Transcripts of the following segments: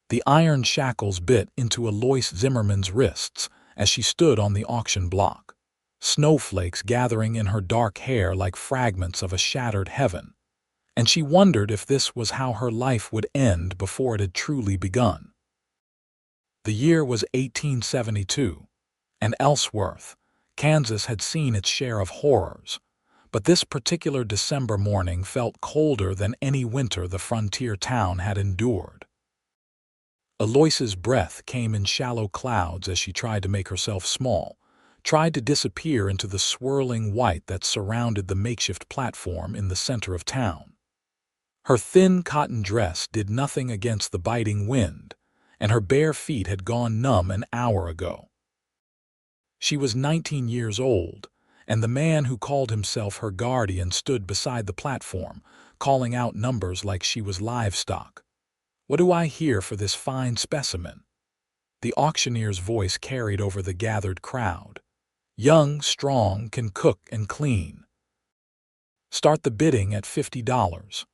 The iron shackles bit into Eloise Zimmerman's wrists as she stood on the auction block, snowflakes gathering in her dark hair like fragments of a shattered heaven, and she wondered if this was how her life would end before it had truly begun. The year was 1872, and Ellsworth, Kansas had seen its share of horrors, but this particular December morning felt colder than any winter the frontier town had endured. Eloise's breath came in shallow clouds as she tried to make herself small, tried to disappear into the swirling white that surrounded the makeshift platform in the center of town. Her thin cotton dress did nothing against the biting wind, and her bare feet had gone numb an hour ago. She was 19 years old, and the man who called himself her guardian stood beside the platform, calling out numbers like she was livestock. "What do I hear for this fine specimen?" The auctioneer's voice carried over the gathered crowd. "Young, strong, can cook and clean. Start the bidding at $50.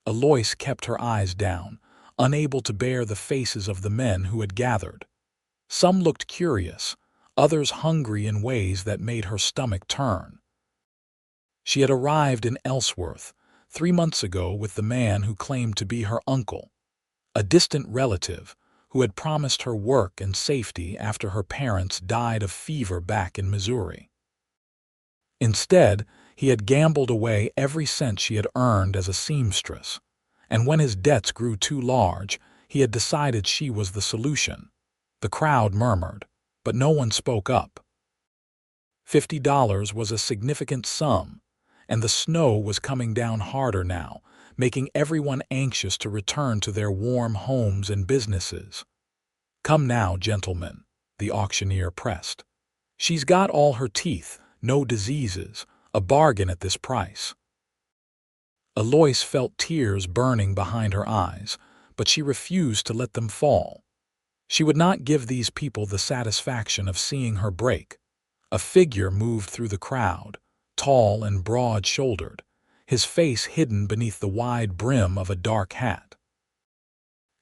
Eloise kept her eyes down, unable to bear the faces of the men who had gathered. Some looked curious, others hungry in ways that made her stomach turn. She had arrived in Ellsworth 3 months ago with the man who claimed to be her uncle, a distant relative who had promised her work and safety after her parents died of fever back in Missouri. Instead, he had gambled away every cent she had earned as a seamstress, and when his debts grew too large, he had decided she was the solution. The crowd murmured, but no one spoke up. $50 was a significant sum, and the snow was coming down harder now, making everyone anxious to return to their warm homes and businesses. "Come now, gentlemen," the auctioneer pressed. "She's got all her teeth, no diseases, a bargain at this price." Eloise felt tears burning behind her eyes, but she refused to let them fall. She would not give these people the satisfaction of seeing her break. A figure moved through the crowd, tall and broad-shouldered, his face hidden beneath the wide brim of a dark hat.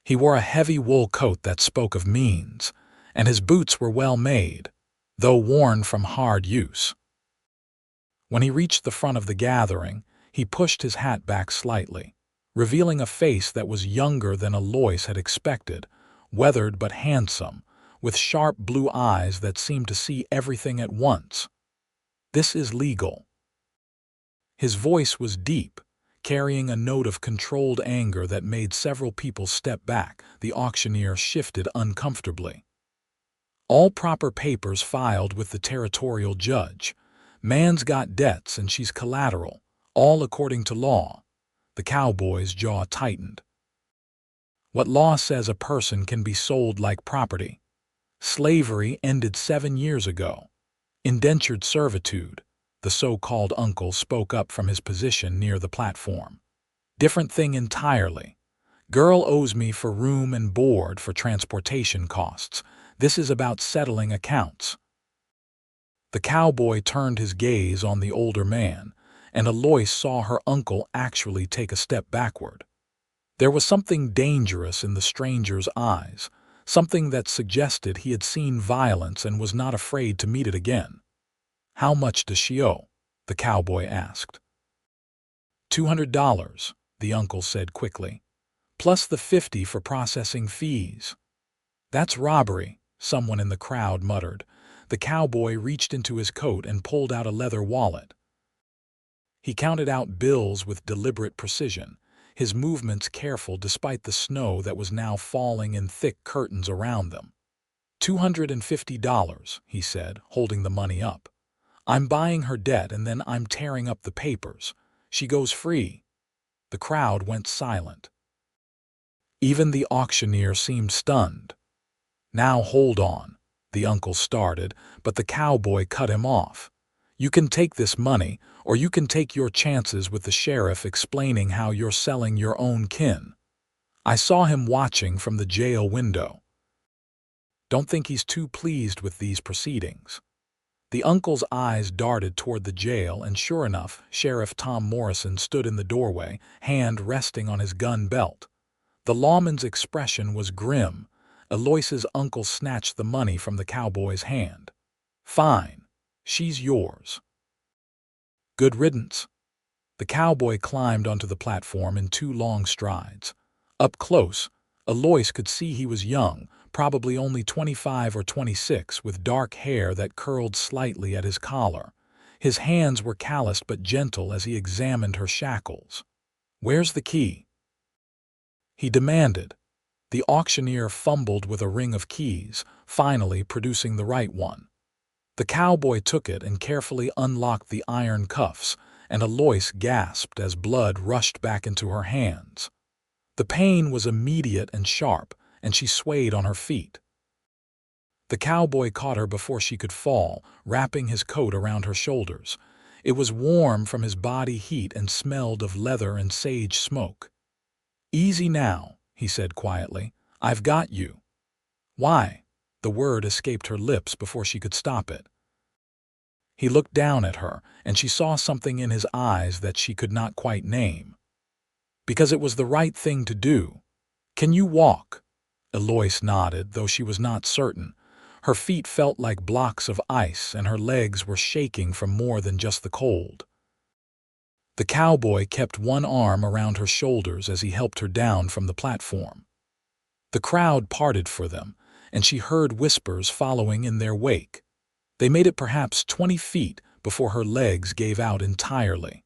He wore a heavy wool coat that spoke of means, and his boots were well made, though worn from hard use. When he reached the front of the gathering, he pushed his hat back slightly, revealing a face that was younger than Eloise had expected, weathered but handsome, with sharp blue eyes that seemed to see everything at once. "This is legal." His voice was deep, carrying a note of controlled anger that made several people step back. The auctioneer shifted uncomfortably. "All proper papers filed with the territorial judge. Man's got debts and she's collateral, all according to law." The cowboy's jaw tightened. "What law says a person can be sold like property? Slavery ended 7 years ago. Indentured servitude," the so-called uncle spoke up from his position near the platform. "Different thing entirely. Girl owes me for room and board for transportation costs. This is about settling accounts." The cowboy turned his gaze on the older man, and Eloise saw her uncle actually take a step backward. There was something dangerous in the stranger's eyes, something that suggested he had seen violence and was not afraid to meet it again. "How much does she owe?" the cowboy asked. $200, the uncle said quickly, "plus the 50 for processing fees." "That's robbery," someone in the crowd muttered. The cowboy reached into his coat and pulled out a leather wallet. He counted out bills with deliberate precision, his movements careful despite the snow that was now falling in thick curtains around them. $250, he said, holding the money up. "I'm buying her debt and then I'm tearing up the papers. She goes free." The crowd went silent. Even the auctioneer seemed stunned. "Now hold on," the uncle started, but the cowboy cut him off. "You can take this money, or you can take your chances with the sheriff explaining how you're selling your own kin. I saw him watching from the jail window. Don't think he's too pleased with these proceedings." The uncle's eyes darted toward the jail, and sure enough, Sheriff Tom Morrison stood in the doorway, hand resting on his gun belt. The lawman's expression was grim. Eloise's uncle snatched the money from the cowboy's hand. "Fine. She's yours." "Good riddance." The cowboy climbed onto the platform in 2 long strides. Up close, Eloise could see he was young, probably only 25 or 26, with dark hair that curled slightly at his collar. His hands were calloused but gentle as he examined her shackles. "Where's the key?" he demanded. The auctioneer fumbled with a ring of keys, finally producing the right one. The cowboy took it and carefully unlocked the iron cuffs, and Eloise gasped as blood rushed back into her hands. The pain was immediate and sharp, and she swayed on her feet. The cowboy caught her before she could fall, wrapping his coat around her shoulders. It was warm from his body heat and smelled of leather and sage smoke. "Easy now," he said quietly. "I've got you." "Why?" The word escaped her lips before she could stop it. He looked down at her, and she saw something in his eyes that she could not quite name. "Because it was the right thing to do." "Can you walk?" Eloise nodded, though she was not certain. Her feet felt like blocks of ice, and her legs were shaking from more than just the cold. The cowboy kept one arm around her shoulders as he helped her down from the platform. The crowd parted for them, and she heard whispers following in their wake. They made it perhaps 20 feet before her legs gave out entirely.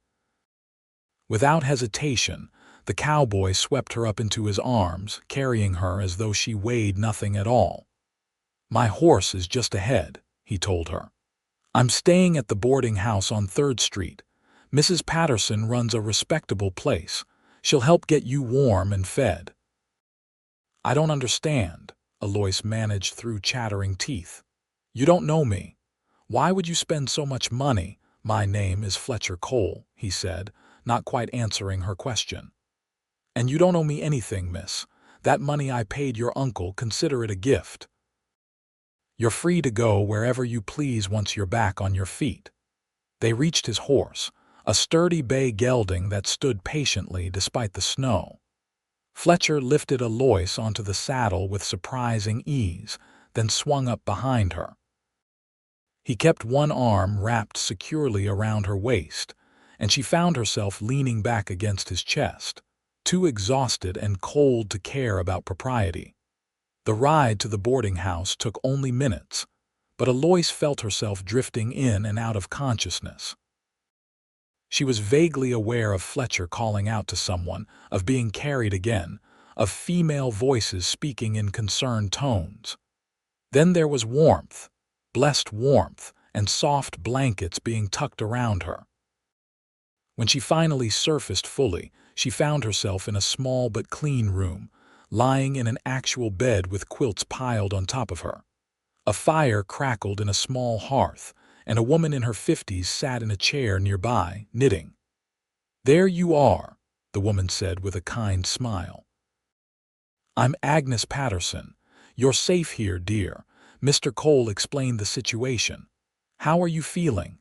Without hesitation, the cowboy swept her up into his arms, carrying her as though she weighed nothing at all. "My horse is just ahead," he told her. "I'm staying at the boarding house on 3rd Street. Mrs. Patterson runs a respectable place. She'll help get you warm and fed." "I don't understand," Eloise managed through chattering teeth. "You don't know me. Why would you spend so much money?" "My name is Fletcher Cole," he said, not quite answering her question. "And you don't owe me anything, miss. That money I paid your uncle, consider it a gift. You're free to go wherever you please once you're back on your feet." They reached his horse, a sturdy bay gelding that stood patiently despite the snow. Fletcher lifted Eloise onto the saddle with surprising ease, then swung up behind her. He kept one arm wrapped securely around her waist, and she found herself leaning back against his chest, too exhausted and cold to care about propriety. The ride to the boarding house took only minutes, but Eloise felt herself drifting in and out of consciousness. She was vaguely aware of Fletcher calling out to someone, of being carried again, of female voices speaking in concerned tones. Then there was warmth, blessed warmth, and soft blankets being tucked around her. When she finally surfaced fully, she found herself in a small but clean room, lying in an actual bed with quilts piled on top of her. A fire crackled in a small hearth, and a woman in her 50s sat in a chair nearby, knitting. "There you are," the woman said with a kind smile. "I'm Agnes Patterson. You're safe here, dear." Mr. Cole explained the situation. "How are you feeling?"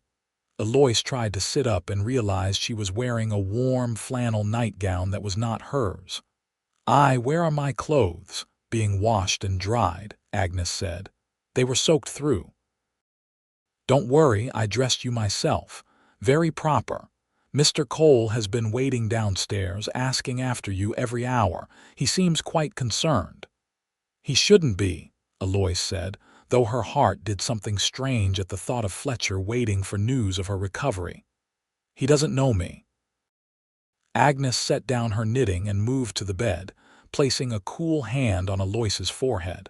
Eloise tried to sit up and realized she was wearing a warm flannel nightgown that was not hers. "Where are my clothes?" "Being washed and dried," Agnes said. "They were soaked through." "Don't worry, I dressed you myself. Very proper. Mr. Cole has been waiting downstairs, asking after you every hour. He seems quite concerned." "He shouldn't be," Eloise said, though her heart did something strange at the thought of Fletcher waiting for news of her recovery. "He doesn't know me." Agnes set down her knitting and moved to the bed, placing a cool hand on Eloise's forehead.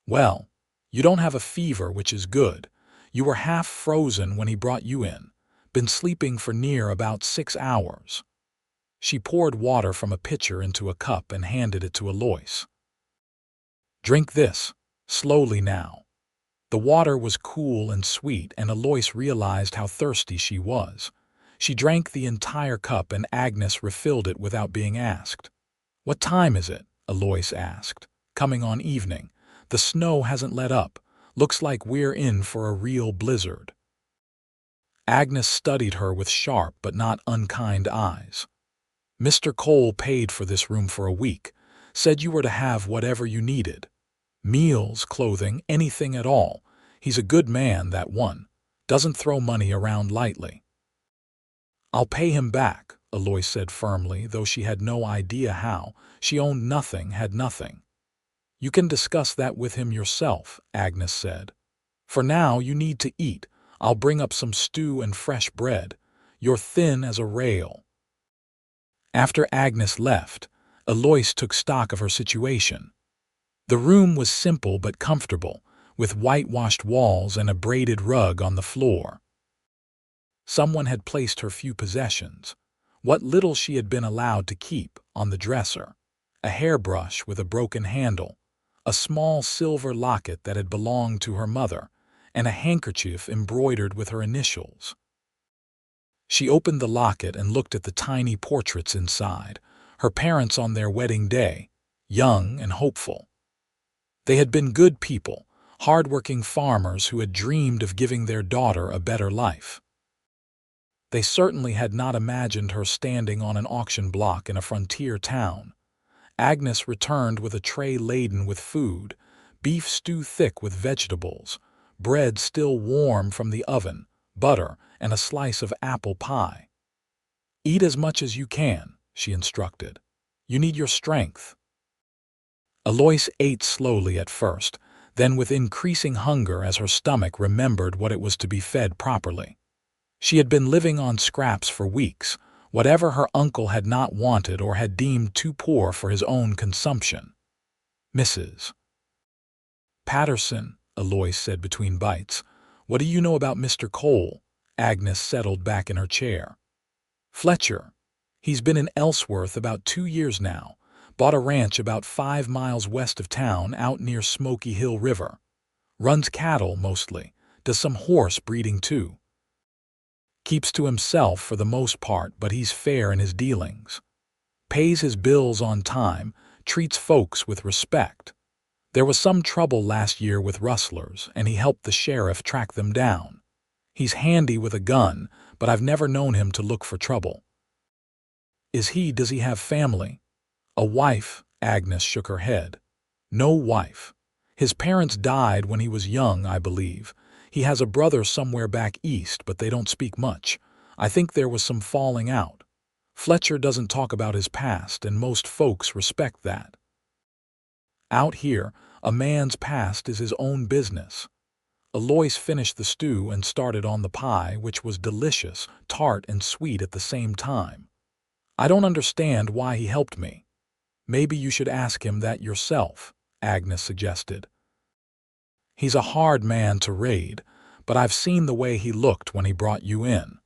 "Well, you don't have a fever, which is good. You were half frozen when he brought you in. Been sleeping for near about 6 hours. She poured water from a pitcher into a cup and handed it to Eloise. "Drink this, slowly now." The water was cool and sweet, and Eloise realized how thirsty she was. She drank the entire cup, and Agnes refilled it without being asked. "What time is it?" Eloise asked. "Coming on evening. The snow hasn't let up. Looks like we're in for a real blizzard." Agnes studied her with sharp but not unkind eyes. "Mr. Cole paid for this room for a week. Said you were to have whatever you needed. Meals, clothing, anything at all. He's a good man, that one. Doesn't throw money around lightly. I'll pay him back, Eloise said firmly, though she had no idea how. She owned nothing, had nothing. You can discuss that with him yourself, Agnes said. For now, you need to eat. I'll bring up some stew and fresh bread. You're thin as a rail. After Agnes left, Eloise took stock of her situation. The room was simple but comfortable, with whitewashed walls and a braided rug on the floor. Someone had placed her few possessions, what little she had been allowed to keep, on the dresser. A hairbrush with a broken handle, a small silver locket that had belonged to her mother, and a handkerchief embroidered with her initials. She opened the locket and looked at the tiny portraits inside, her parents on their wedding day, young and hopeful. They had been good people, hard-working farmers who had dreamed of giving their daughter a better life. They certainly had not imagined her standing on an auction block in a frontier town. Agnes returned with a tray laden with food, beef stew thick with vegetables, bread still warm from the oven, butter, and a slice of apple pie. Eat as much as you can, she instructed. You need your strength. Eloise ate slowly at first, then with increasing hunger as her stomach remembered what it was to be fed properly. She had been living on scraps for weeks, whatever her uncle had not wanted or had deemed too poor for his own consumption. Mrs. Patterson, Eloise said between bites. What do you know about Mr. Cole? Agnes settled back in her chair. Fletcher. He's been in Ellsworth about 2 years now. Bought a ranch about 5 miles west of town out near Smoky Hill River. Runs cattle mostly. Does some horse breeding too. Keeps to himself for the most part, but he's fair in his dealings. Pays his bills on time, treats folks with respect. There was some trouble last year with rustlers, and he helped the sheriff track them down. He's handy with a gun, but I've never known him to look for trouble. Does he have family? A wife? Agnes shook her head. No wife. His parents died when he was young, I believe. He has a brother somewhere back east, but they don't speak much. I think there was some falling out. Fletcher doesn't talk about his past, and most folks respect that. Out here, a man's past is his own business. Eloise finished the stew and started on the pie, which was delicious, tart and sweet at the same time. I don't understand why he helped me. Maybe you should ask him that yourself, Agnes suggested. He's a hard man to raid, but I've seen the way he looked when he brought you in.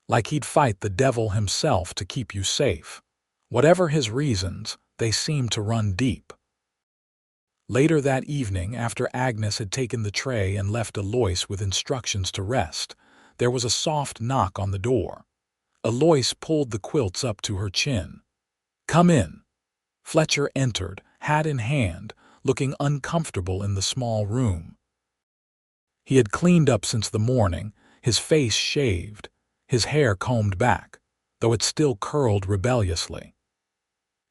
Like he'd fight the devil himself to keep you safe. Whatever his reasons, they seem to run deep. Later that evening, after Agnes had taken the tray and left Eloise with instructions to rest, there was a soft knock on the door. Eloise pulled the quilts up to her chin. Come in. Fletcher entered, hat in hand, looking uncomfortable in the small room. He had cleaned up since the morning, his face shaved, his hair combed back, though it still curled rebelliously.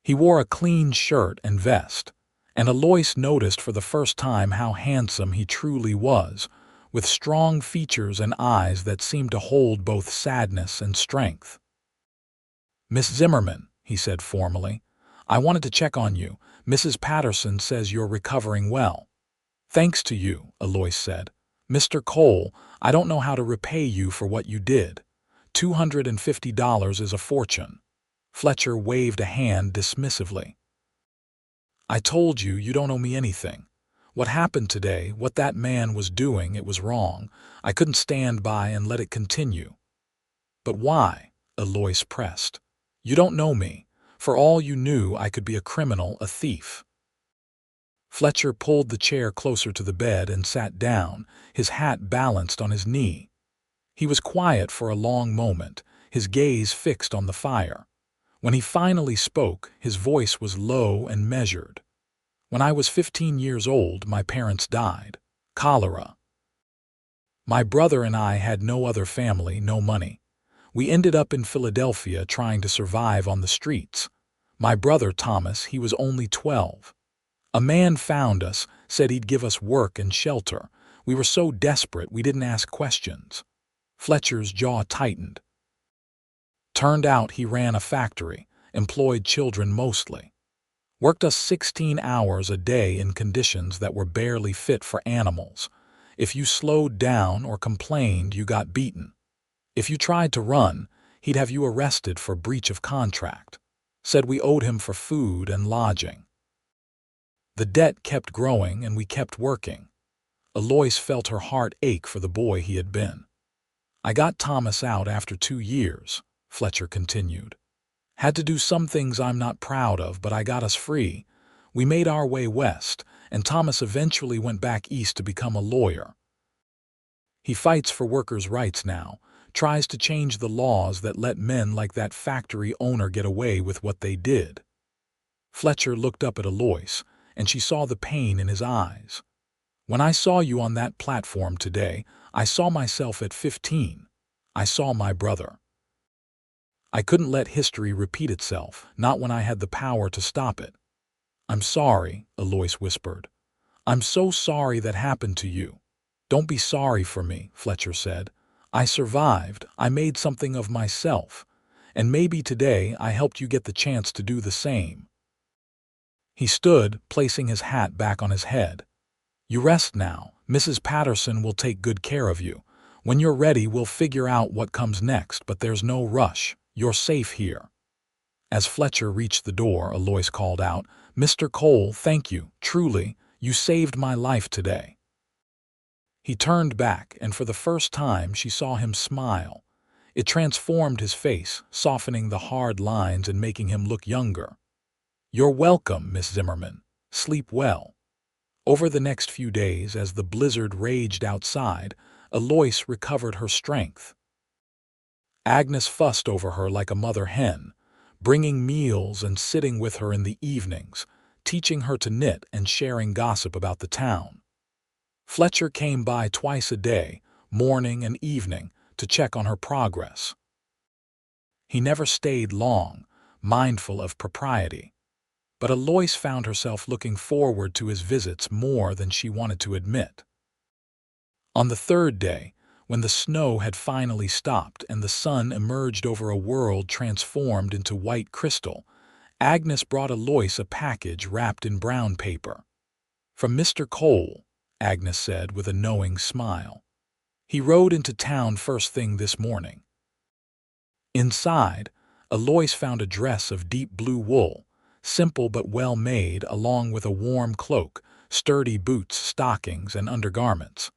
He wore a clean shirt and vest, and Eloise noticed for the first time how handsome he truly was, with strong features and eyes that seemed to hold both sadness and strength. Miss Zimmerman, he said formally, I wanted to check on you. Mrs. Patterson says you're recovering well. Thanks to you, Eloise said. Mr. Cole, I don't know how to repay you for what you did. $250 is a fortune. Fletcher waved a hand dismissively. I told you you don't owe me anything. What happened today, what that man was doing, it was wrong. I couldn't stand by and let it continue. But why? Eloise pressed. You don't know me. For all you knew, I could be a criminal, a thief. Fletcher pulled the chair closer to the bed and sat down, his hat balanced on his knee. He was quiet for a long moment, his gaze fixed on the fire. When he finally spoke, his voice was low and measured. When I was 15 years old, my parents died. Cholera. My brother and I had no other family, no money. We ended up in Philadelphia trying to survive on the streets. My brother Thomas, he was only 12. A man found us, said he'd give us work and shelter. We were so desperate we didn't ask questions. Fletcher's jaw tightened. Turned out he ran a factory, employed children mostly. Worked us 16 hours a day in conditions that were barely fit for animals. If you slowed down or complained, you got beaten. If you tried to run, he'd have you arrested for breach of contract. Said we owed him for food and lodging. The debt kept growing and we kept working. Eloise felt her heart ache for the boy he had been. I got Thomas out after 2 years, Fletcher continued. Had to do some things I'm not proud of, but I got us free. We made our way west, and Thomas eventually went back east to become a lawyer. He fights for workers' rights now, tries to change the laws that let men like that factory owner get away with what they did. Fletcher looked up at Eloise, and she saw the pain in his eyes. When I saw you on that platform today, I saw myself at 15. I saw my brother. I couldn't let history repeat itself, not when I had the power to stop it. I'm sorry, Eloise whispered. I'm so sorry that happened to you. Don't be sorry for me, Fletcher said. I survived. I made something of myself. And maybe today I helped you get the chance to do the same. He stood, placing his hat back on his head. You rest now. Mrs. Patterson will take good care of you. When you're ready, we'll figure out what comes next, but there's no rush. You're safe here. As Fletcher reached the door, Eloise called out, Mr. Cole, thank you. Truly, you saved my life today. He turned back, and for the first time she saw him smile. It transformed his face, softening the hard lines and making him look younger. You're welcome, Miss Zimmerman. Sleep well. Over the next few days, as the blizzard raged outside, Eloise recovered her strength. Agnes fussed over her like a mother hen, bringing meals and sitting with her in the evenings, teaching her to knit and sharing gossip about the town. Fletcher came by twice a day, morning and evening, to check on her progress. He never stayed long, mindful of propriety. But Eloise found herself looking forward to his visits more than she wanted to admit. On the third day, when the snow had finally stopped and the sun emerged over a world transformed into white crystal, Agnes brought Eloise a package wrapped in brown paper. From Mr. Cole, Agnes said with a knowing smile. He rode into town first thing this morning. Inside, Eloise found a dress of deep blue wool, simple but well made, along with a warm cloak, sturdy boots, stockings, and undergarments.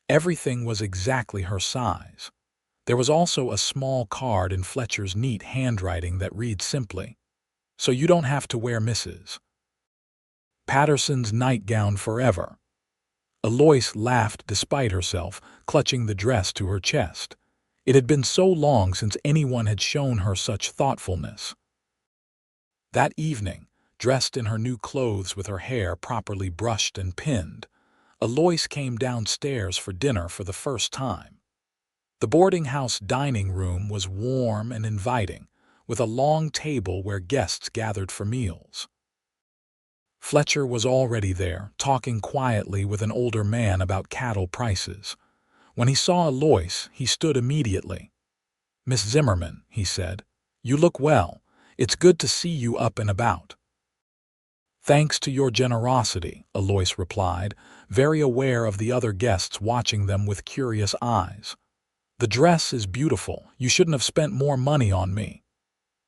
Everything was exactly her size. There was also a small card in Fletcher's neat handwriting that read simply, "So you don't have to wear Mrs. Patterson's nightgown forever." Eloise laughed despite herself, clutching the dress to her chest. It had been so long since anyone had shown her such thoughtfulness. That evening, dressed in her new clothes with her hair properly brushed and pinned, Eloise came downstairs for dinner for the first time. The boarding house dining room was warm and inviting, with a long table where guests gathered for meals. Fletcher was already there, talking quietly with an older man about cattle prices. When he saw Eloise, he stood immediately. "Miss Zimmerman," he said, "you look well. It's good to see you up and about." "Thanks to your generosity," Eloise replied, very aware of the other guests watching them with curious eyes. "The dress is beautiful. You shouldn't have spent more money on me."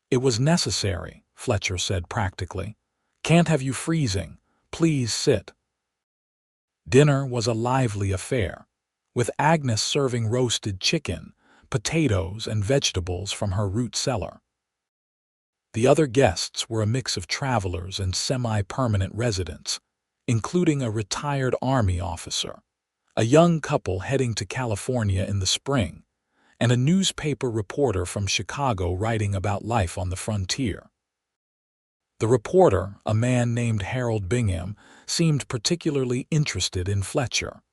"It was necessary," Fletcher said practically. "Can't have you freezing. Please sit." Dinner was a lively affair, with Agnes serving roasted chicken, potatoes, and vegetables from her root cellar. The other guests were a mix of travelers and semi-permanent residents, including a retired Army officer, a young couple heading to California in the spring, and a newspaper reporter from Chicago writing about life on the frontier. The reporter, a man named Harold Bingham, seemed particularly interested in Fletcher.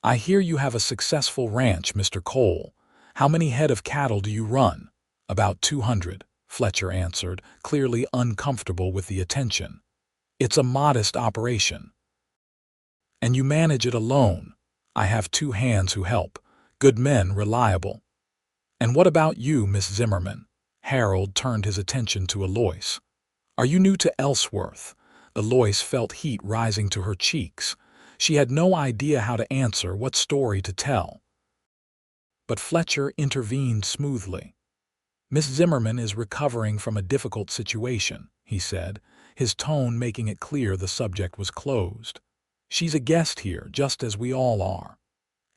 "I hear you have a successful ranch, Mr. Cole. How many head of cattle do you run?" "About 200, Fletcher answered, clearly uncomfortable with the attention. "It's a modest operation. And you manage it alone. I have 2 hands who help. Good men, reliable." "And what about you, Miss Zimmerman?" Harold turned his attention to Eloise. "Are you new to Ellsworth?" Eloise felt heat rising to her cheeks. She had no idea how to answer, what story to tell. But Fletcher intervened smoothly. "Miss Zimmerman is recovering from a difficult situation," he said, his tone making it clear the subject was closed. "She's a guest here, just as we all are."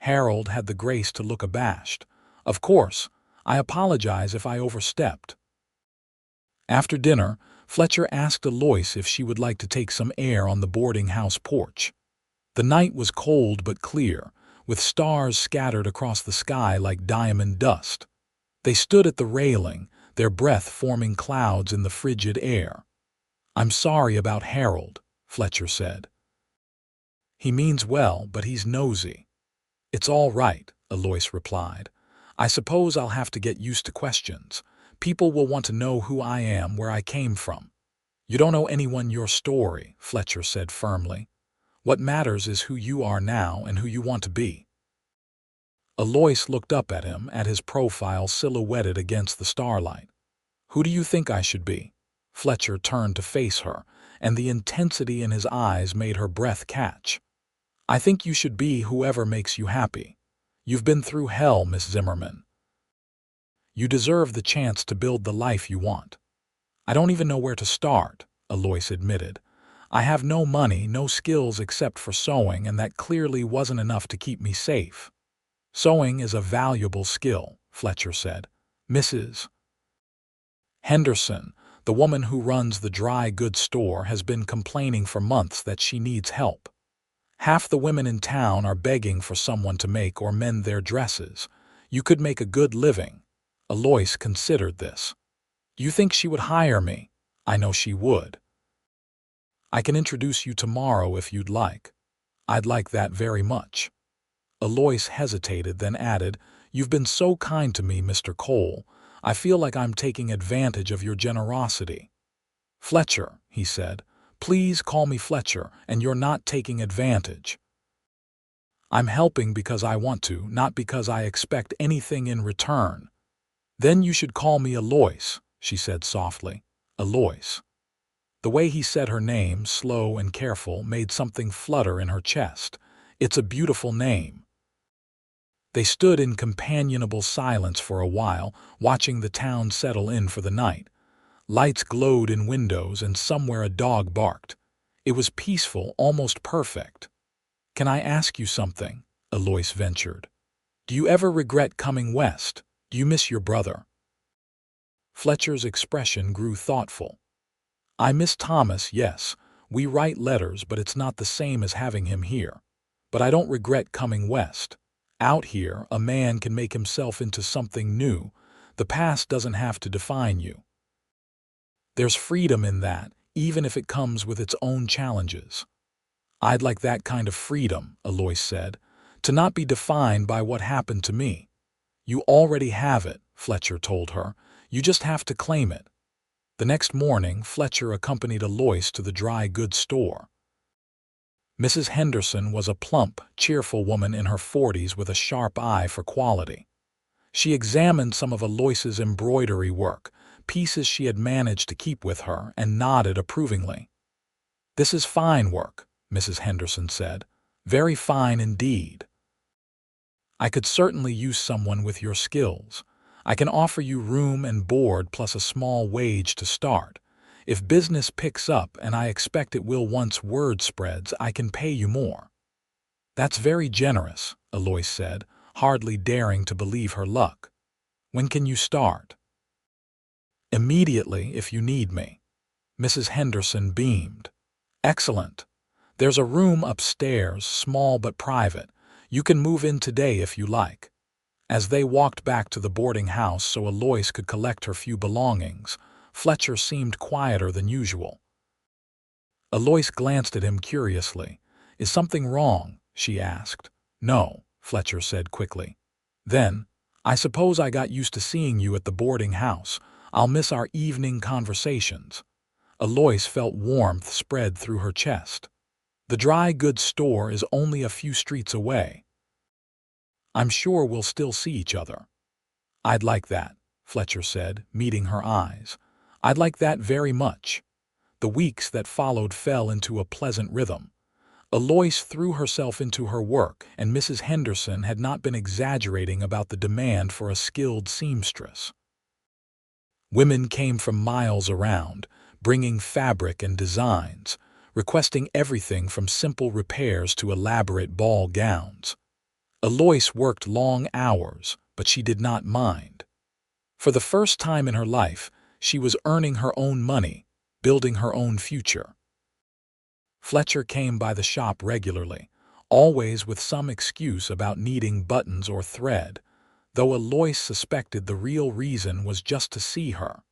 Harold had the grace to look abashed. "Of course, I apologize if I overstepped." After dinner, Fletcher asked Eloise if she would like to take some air on the boarding house porch. The night was cold but clear, with stars scattered across the sky like diamond dust. They stood at the railing, their breath forming clouds in the frigid air. "I'm sorry about Harold," Fletcher said. "He means well, but he's nosy." "It's all right," Eloise replied. "I suppose I'll have to get used to questions. People will want to know who I am, where I came from." "You don't owe anyone your story," Fletcher said firmly. "What matters is who you are now and who you want to be." Eloise looked up at him, at his profile silhouetted against the starlight. "Who do you think I should be?" Fletcher turned to face her, and the intensity in his eyes made her breath catch. "I think you should be whoever makes you happy. You've been through hell, Miss Zimmerman. You deserve the chance to build the life you want." "I don't even know where to start," Eloise admitted. "I have no money, no skills except for sewing, and that clearly wasn't enough to keep me safe." "Sewing is a valuable skill," Fletcher said. "Mrs. Henderson, the woman who runs the dry goods store, has been complaining for months that she needs help. Half the women in town are begging for someone to make or mend their dresses. You could make a good living." Eloise considered this. "Do you think she would hire me?" "I know she would." "I can introduce you tomorrow if you'd like." "I'd like that very much." Eloise hesitated, then added, "You've been so kind to me, Mr. Cole. I feel like I'm taking advantage of your generosity." "Fletcher," he said. "Please call me Fletcher, and you're not taking advantage. I'm helping because I want to, not because I expect anything in return." "Then you should call me Eloise," she said softly. "Eloise." The way he said her name, slow and careful, made something flutter in her chest. "It's a beautiful name." They stood in companionable silence for a while, watching the town settle in for the night. Lights glowed in windows, and somewhere a dog barked. It was peaceful, almost perfect. "Can I ask you something?" Eloise ventured. "Do you ever regret coming west? Do you miss your brother?" Fletcher's expression grew thoughtful. "I miss Thomas, yes. We write letters, but it's not the same as having him here. But I don't regret coming west. Out here, a man can make himself into something new. The past doesn't have to define you. There's freedom in that, even if it comes with its own challenges." "I'd like that kind of freedom," Eloise said, "to not be defined by what happened to me." "You already have it," Fletcher told her. "You just have to claim it." The next morning, Fletcher accompanied Eloise to the dry goods store. Mrs. Henderson was a plump, cheerful woman in her 40s with a sharp eye for quality. She examined some of Eloise's embroidery work, pieces she had managed to keep with her, and nodded approvingly. "This is fine work," Mrs. Henderson said. "Very fine indeed. I could certainly use someone with your skills. I can offer you room and board plus a small wage to start. If business picks up, and I expect it will once word spreads, I can pay you more." "That's very generous," Eloise said, hardly daring to believe her luck. "When can you start?" "Immediately, if you need me." Mrs. Henderson beamed. "Excellent. There's a room upstairs, small but private. You can move in today if you like." As they walked back to the boarding house so Eloise could collect her few belongings, Fletcher seemed quieter than usual. Eloise glanced at him curiously. "Is something wrong?" she asked. "No," Fletcher said quickly. "Then, I suppose I got used to seeing you at the boarding house. I'll miss our evening conversations." Eloise felt warmth spread through her chest. "The dry goods store is only a few streets away. I'm sure we'll still see each other." "I'd like that," Fletcher said, meeting her eyes. "I'd like that very much." The weeks that followed fell into a pleasant rhythm. Eloise threw herself into her work, and Mrs. Henderson had not been exaggerating about the demand for a skilled seamstress. Women came from miles around, bringing fabric and designs, requesting everything from simple repairs to elaborate ball gowns. Eloise worked long hours, but she did not mind. For the first time in her life, she was earning her own money, building her own future. Fletcher came by the shop regularly, always with some excuse about needing buttons or thread, though Eloise suspected the real reason was just to see her.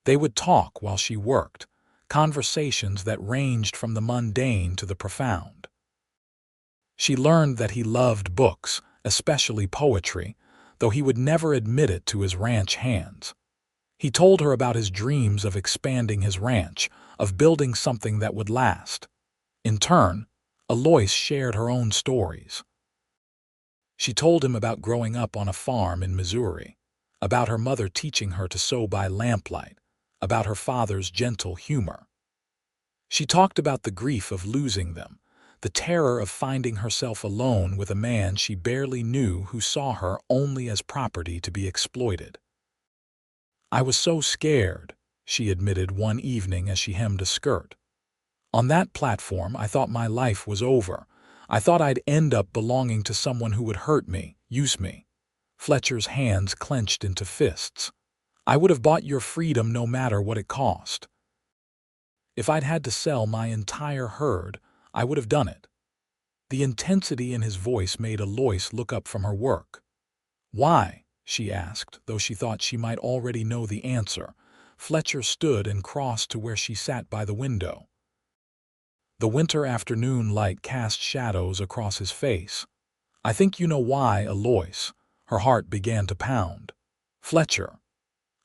They would talk while she worked, conversations that ranged from the mundane to the profound. She learned that he loved books, especially poetry, though he would never admit it to his ranch hands. He told her about his dreams of expanding his ranch, of building something that would last. In turn, Eloise shared her own stories. She told him about growing up on a farm in Missouri, about her mother teaching her to sew by lamplight, about her father's gentle humor. She talked about the grief of losing them, the terror of finding herself alone with a man she barely knew who saw her only as property to be exploited. "I was so scared," she admitted one evening as she hemmed a skirt. "On that platform, I thought my life was over. I thought I'd end up belonging to someone who would hurt me, use me." Fletcher's hands clenched into fists. "I would have bought your freedom no matter what it cost. If I'd had to sell my entire herd, I would have done it." The intensity in his voice made Eloise look up from her work. "Why?" she asked, though she thought she might already know the answer. Fletcher stood and crossed to where she sat by the window. The winter afternoon light cast shadows across his face. "I think you know why, Eloise." Her heart began to pound. "Fletcher,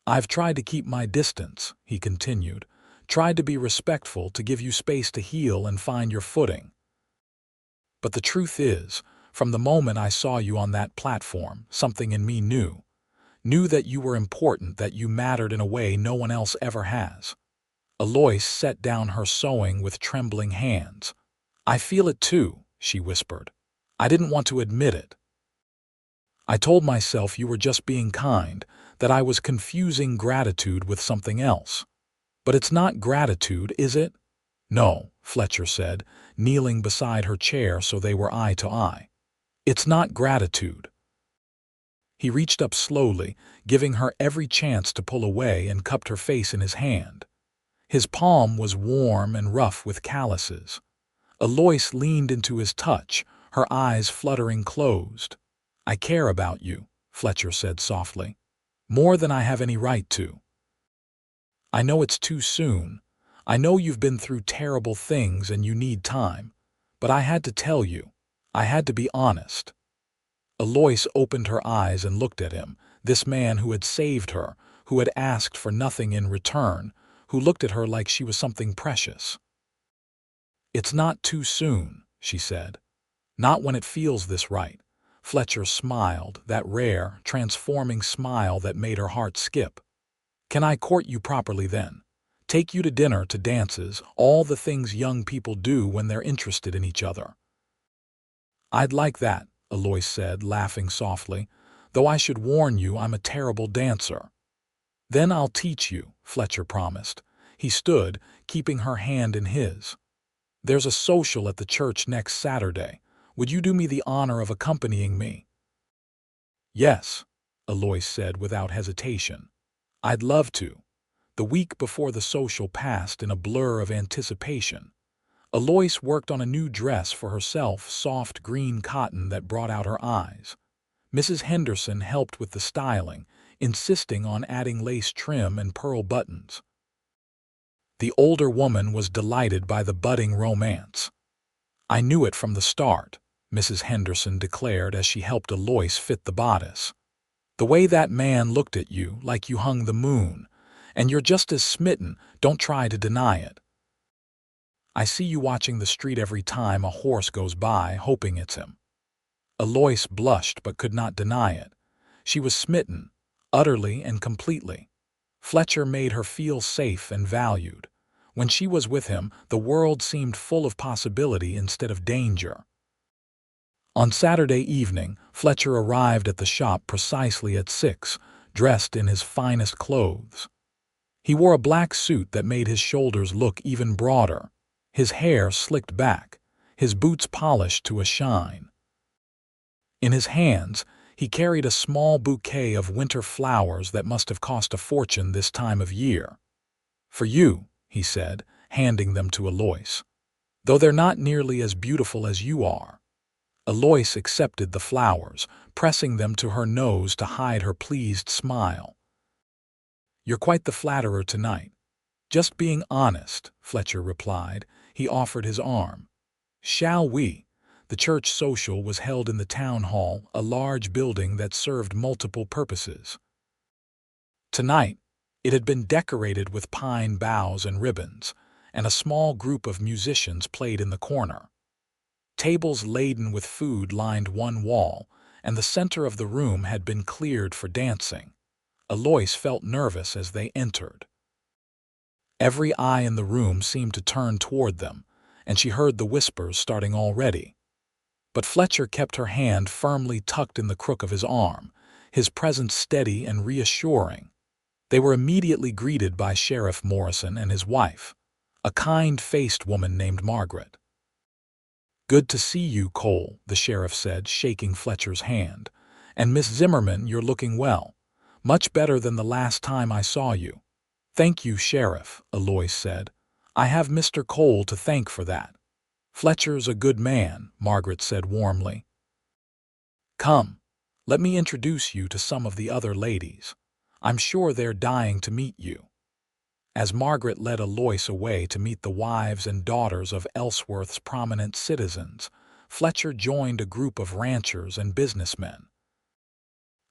I've tried to keep my distance," he continued, "tried to be respectful, to give you space to heal and find your footing. But the truth is, from the moment I saw you on that platform, something in me knew that you were important, that you mattered in a way no one else ever has." Eloise set down her sewing with trembling hands. "I feel it too," she whispered. "I didn't want to admit it. I told myself you were just being kind, that I was confusing gratitude with something else. But it's not gratitude, is it?" "No," Fletcher said, kneeling beside her chair so they were eye to eye. "It's not gratitude." He reached up slowly, giving her every chance to pull away, and cupped her face in his hand. His palm was warm and rough with calluses. Eloise leaned into his touch, her eyes fluttering closed. "I care about you," Fletcher said softly, "more than I have any right to. I know it's too soon. I know you've been through terrible things and you need time. But I had to tell you. I had to be honest." Eloise opened her eyes and looked at him, this man who had saved her, who had asked for nothing in return, who looked at her like she was something precious. "It's not too soon," she said. "Not when it feels this right." Fletcher smiled, that rare, transforming smile that made her heart skip. "Can I court you properly then? Take you to dinner, to dances, all the things young people do when they're interested in each other?" "I'd like that," Eloise said, laughing softly, "though I should warn you I'm a terrible dancer." "Then I'll teach you," Fletcher promised. He stood, keeping her hand in his. "There's a social at the church next Saturday. Would you do me the honor of accompanying me?" "Yes," Eloise said without hesitation. "I'd love to." The week before the social passed in a blur of anticipation. Eloise worked on a new dress for herself, soft green cotton that brought out her eyes. Mrs. Henderson helped with the styling, insisting on adding lace trim and pearl buttons. The older woman was delighted by the budding romance. "I knew it from the start," Mrs. Henderson declared as she helped Eloise fit the bodice. The way that man looked at you like you hung the moon, and you're just as smitten, don't try to deny it. I see you watching the street every time a horse goes by, hoping it's him." Eloise blushed but could not deny it. She was smitten, utterly and completely. Fletcher made her feel safe and valued. When she was with him, the world seemed full of possibility instead of danger. On Saturday evening, Fletcher arrived at the shop precisely at 6, dressed in his finest clothes. He wore a black suit that made his shoulders look even broader, his hair slicked back, his boots polished to a shine. In his hands, he carried a small bouquet of winter flowers that must have cost a fortune this time of year. "For you," he said, handing them to Eloise. "Though they're not nearly as beautiful as you are." Eloise accepted the flowers, pressing them to her nose to hide her pleased smile. "You're quite the flatterer tonight." "Just being honest," Fletcher replied. He offered his arm. "Shall we?" The church social was held in the town hall, a large building that served multiple purposes. Tonight, it had been decorated with pine boughs and ribbons, and a small group of musicians played in the corner. Tables laden with food lined one wall, and the center of the room had been cleared for dancing. Eloise felt nervous as they entered. Every eye in the room seemed to turn toward them, and she heard the whispers starting already. But Fletcher kept her hand firmly tucked in the crook of his arm, his presence steady and reassuring. They were immediately greeted by Sheriff Morrison and his wife, a kind-faced woman named Margaret. "Good to see you, Cole," the sheriff said, shaking Fletcher's hand. "And Miss Zimmerman, you're looking well. Much better than the last time I saw you." "Thank you, Sheriff," Eloise said. "I have Mr. Cole to thank for that." "Fletcher's a good man," Margaret said warmly. "Come, let me introduce you to some of the other ladies. I'm sure they're dying to meet you." As Margaret led Eloise away to meet the wives and daughters of Ellsworth's prominent citizens, Fletcher joined a group of ranchers and businessmen.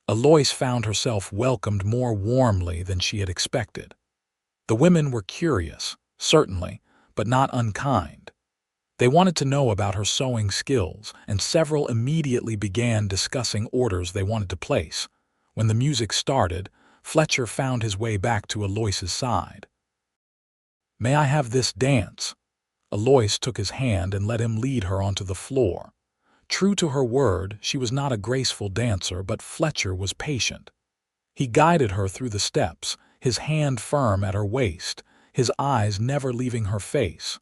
Eloise found herself welcomed more warmly than she had expected. The women were curious, certainly, but not unkind. They wanted to know about her sewing skills, and several immediately began discussing orders they wanted to place. When the music started, Fletcher found his way back to Eloise's side. "May I have this dance?" Eloise took his hand and let him lead her onto the floor. True to her word, she was not a graceful dancer, but Fletcher was patient. He guided her through the steps, his hand firm at her waist, his eyes never leaving her face.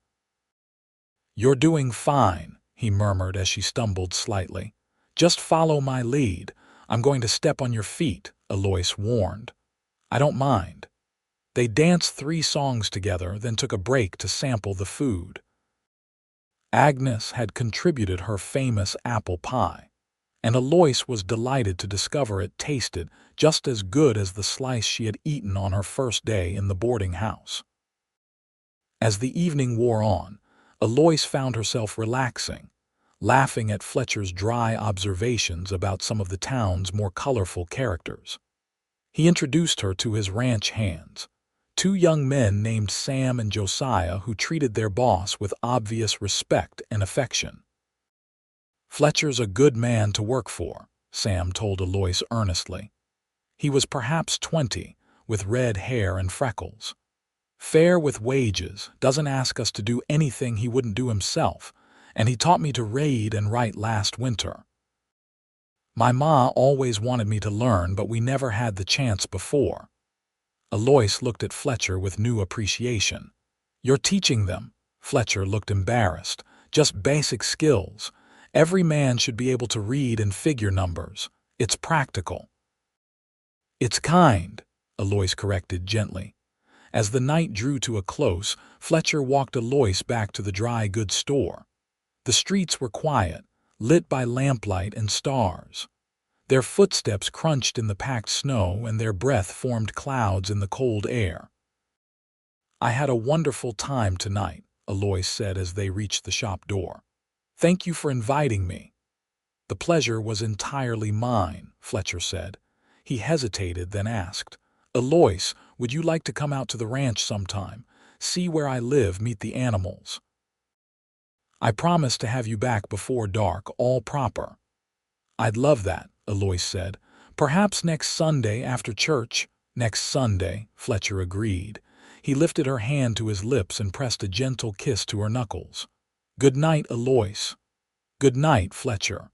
"You're doing fine," he murmured as she stumbled slightly. "Just follow my lead. I'm going to step on your feet," Eloise warned. "I don't mind." They danced 3 songs together, then took a break to sample the food. Agnes had contributed her famous apple pie, and Eloise was delighted to discover it tasted just as good as the slice she had eaten on her first day in the boarding house. As the evening wore on, Eloise found herself relaxing, laughing at Fletcher's dry observations about some of the town's more colorful characters. He introduced her to his ranch hands, 2 young men named Sam and Josiah who treated their boss with obvious respect and affection. "Fletcher's a good man to work for," Sam told Eloise earnestly. He was perhaps 20, with red hair and freckles. "Fair with wages, doesn't ask us to do anything he wouldn't do himself, and he taught me to read and write last winter. My ma always wanted me to learn, but we never had the chance before." Eloise looked at Fletcher with new appreciation. "You're teaching them?" Fletcher looked embarrassed. "Just basic skills. Every man should be able to read and figure numbers. It's practical." "It's kind," Eloise corrected gently. As the night drew to a close, Fletcher walked Eloise back to the dry goods store. The streets were quiet, lit by lamplight and stars. Their footsteps crunched in the packed snow, and their breath formed clouds in the cold air. "I had a wonderful time tonight," Eloise said as they reached the shop door. "Thank you for inviting me." "The pleasure was entirely mine," Fletcher said. He hesitated, then asked, "Eloise, would you like to come out to the ranch sometime? See where I live, meet the animals. I promise to have you back before dark, all proper." "I'd love that," Eloise said. "Perhaps next Sunday after church." "Next Sunday," Fletcher agreed. He lifted her hand to his lips and pressed a gentle kiss to her knuckles. "Good night, Eloise." "Good night, Fletcher."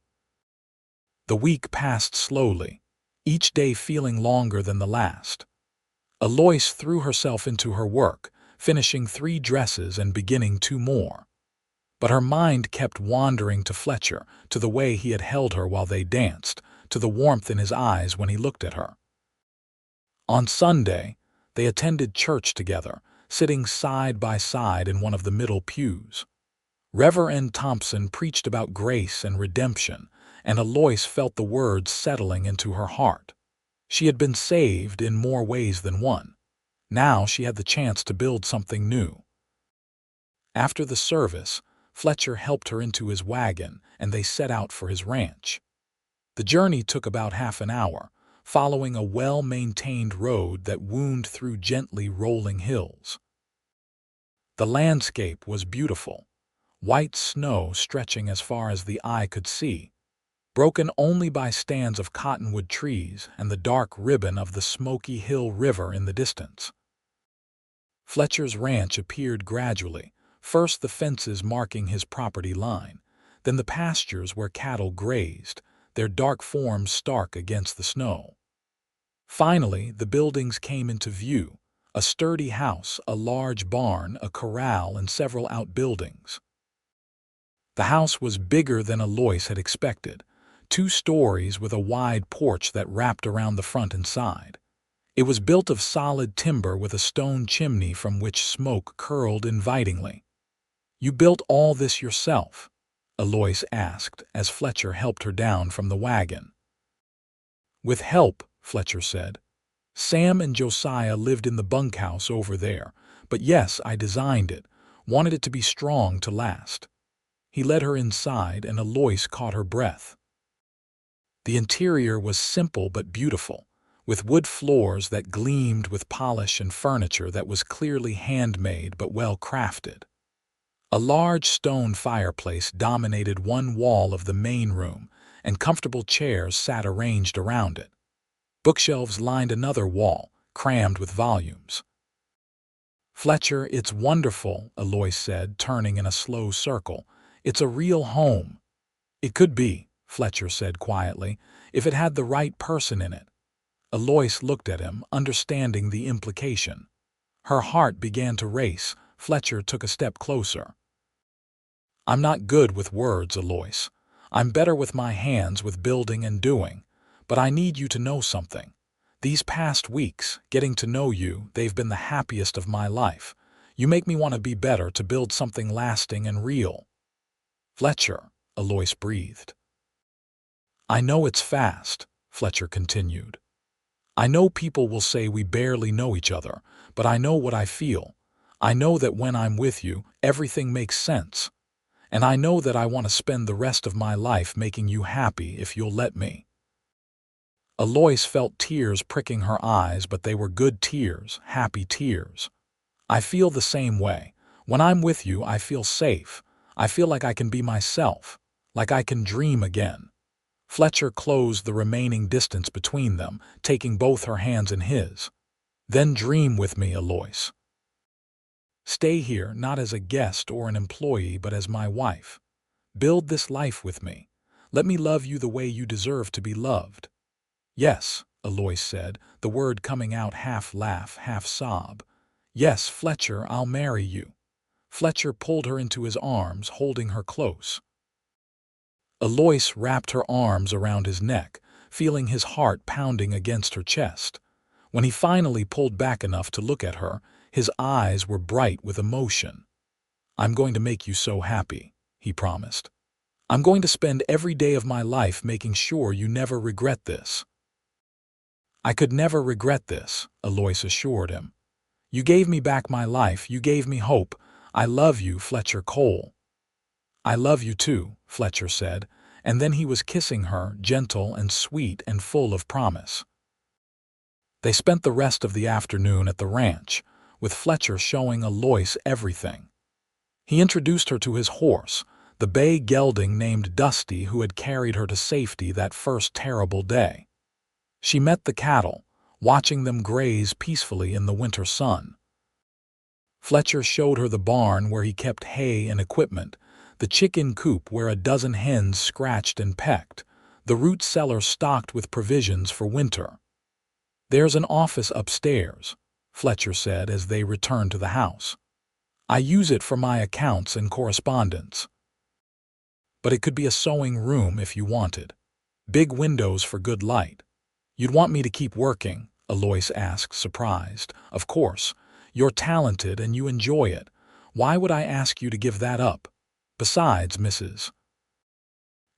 The week passed slowly, each day feeling longer than the last. Eloise threw herself into her work, finishing 3 dresses and beginning 2 more. But her mind kept wandering to Fletcher, to the way he had held her while they danced, to the warmth in his eyes when he looked at her. On Sunday, they attended church together, sitting side by side in one of the middle pews. Reverend Thompson preached about grace and redemption, and Eloise felt the words settling into her heart. She had been saved in more ways than one. Now she had the chance to build something new. After the service, Fletcher helped her into his wagon, and they set out for his ranch. The journey took about half an hour, following a well-maintained road that wound through gently rolling hills. The landscape was beautiful, white snow stretching as far as the eye could see, broken only by stands of cottonwood trees and the dark ribbon of the Smoky Hill River in the distance. Fletcher's ranch appeared gradually, first the fences marking his property line, then the pastures where cattle grazed, their dark forms stark against the snow. Finally, the buildings came into view, a sturdy house, a large barn, a corral, and several outbuildings. The house was bigger than Eloise had expected, 2 stories with a wide porch that wrapped around the front and side. It was built of solid timber with a stone chimney from which smoke curled invitingly. "You built all this yourself?" Eloise asked as Fletcher helped her down from the wagon. "With help," Fletcher said. "Sam and Josiah lived in the bunkhouse over there, but yes, I designed it, wanted it to be strong to last." He led her inside, and Eloise caught her breath. The interior was simple but beautiful, with wood floors that gleamed with polish and furniture that was clearly handmade but well crafted. A large stone fireplace dominated one wall of the main room, and comfortable chairs sat arranged around it. Bookshelves lined another wall, crammed with volumes. "Fletcher, it's wonderful," Eloise said, turning in a slow circle. "It's a real home." "It could be," Fletcher said quietly, "if it had the right person in it." Eloise looked at him, understanding the implication. Her heart began to race. Fletcher took a step closer. "I'm not good with words, Eloise. I'm better with my hands, with building and doing. But I need you to know something. These past weeks, getting to know you, they've been the happiest of my life. You make me want to be better, to build something lasting and real." "Fletcher," Eloise breathed. "I know it's fast," Fletcher continued. "I know people will say we barely know each other, but I know what I feel. I know that when I'm with you, everything makes sense. And I know that I want to spend the rest of my life making you happy if you'll let me." Eloise felt tears pricking her eyes, but they were good tears, happy tears. "I feel the same way. When I'm with you, I feel safe. I feel like I can be myself, like I can dream again." Fletcher closed the remaining distance between them, taking both her hands in his. "Then dream with me, Eloise. Stay here, not as a guest or an employee, but as my wife. Build this life with me. Let me love you the way you deserve to be loved." "Yes," Eloise said, the word coming out half laugh, half sob. "Yes, Fletcher, I'll marry you." Fletcher pulled her into his arms, holding her close. Eloise wrapped her arms around his neck, feeling his heart pounding against her chest. When he finally pulled back enough to look at her, his eyes were bright with emotion. "I'm going to make you so happy," he promised. "I'm going to spend every day of my life making sure you never regret this." "I could never regret this," Eloise assured him. "You gave me back my life, you gave me hope. I love you, Fletcher Cole." "I love you too," Fletcher said, and then he was kissing her, gentle and sweet and full of promise. They spent the rest of the afternoon at the ranch, with Fletcher showing Eloise everything. He introduced her to his horse, the bay gelding named Dusty, who had carried her to safety that first terrible day. She met the cattle, watching them graze peacefully in the winter sun. Fletcher showed her the barn where he kept hay and equipment, the chicken coop where a dozen hens scratched and pecked, the root cellar stocked with provisions for winter. "There's an office upstairs," Fletcher said as they returned to the house. "I use it for my accounts and correspondence. But it could be a sewing room if you wanted. Big windows for good light." "You'd want me to keep working?" Eloise asked, surprised. "Of course. You're talented and you enjoy it. Why would I ask you to give that up? Besides, Mrs.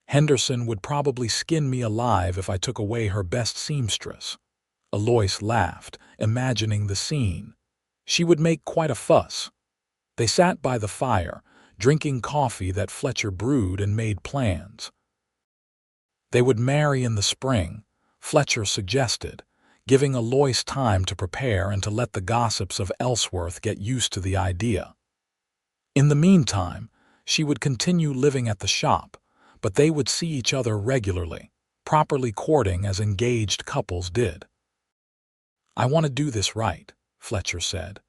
Henderson would probably skin me alive if I took away her best seamstress." Eloise laughed, imagining the scene. "She would make quite a fuss." They sat by the fire, drinking coffee that Fletcher brewed, and made plans. They would marry in the spring, Fletcher suggested, giving Eloise time to prepare and to let the gossips of Ellsworth get used to the idea. In the meantime, she would continue living at the shop, but they would see each other regularly, properly courting as engaged couples did. "I want to do this right," Fletcher said.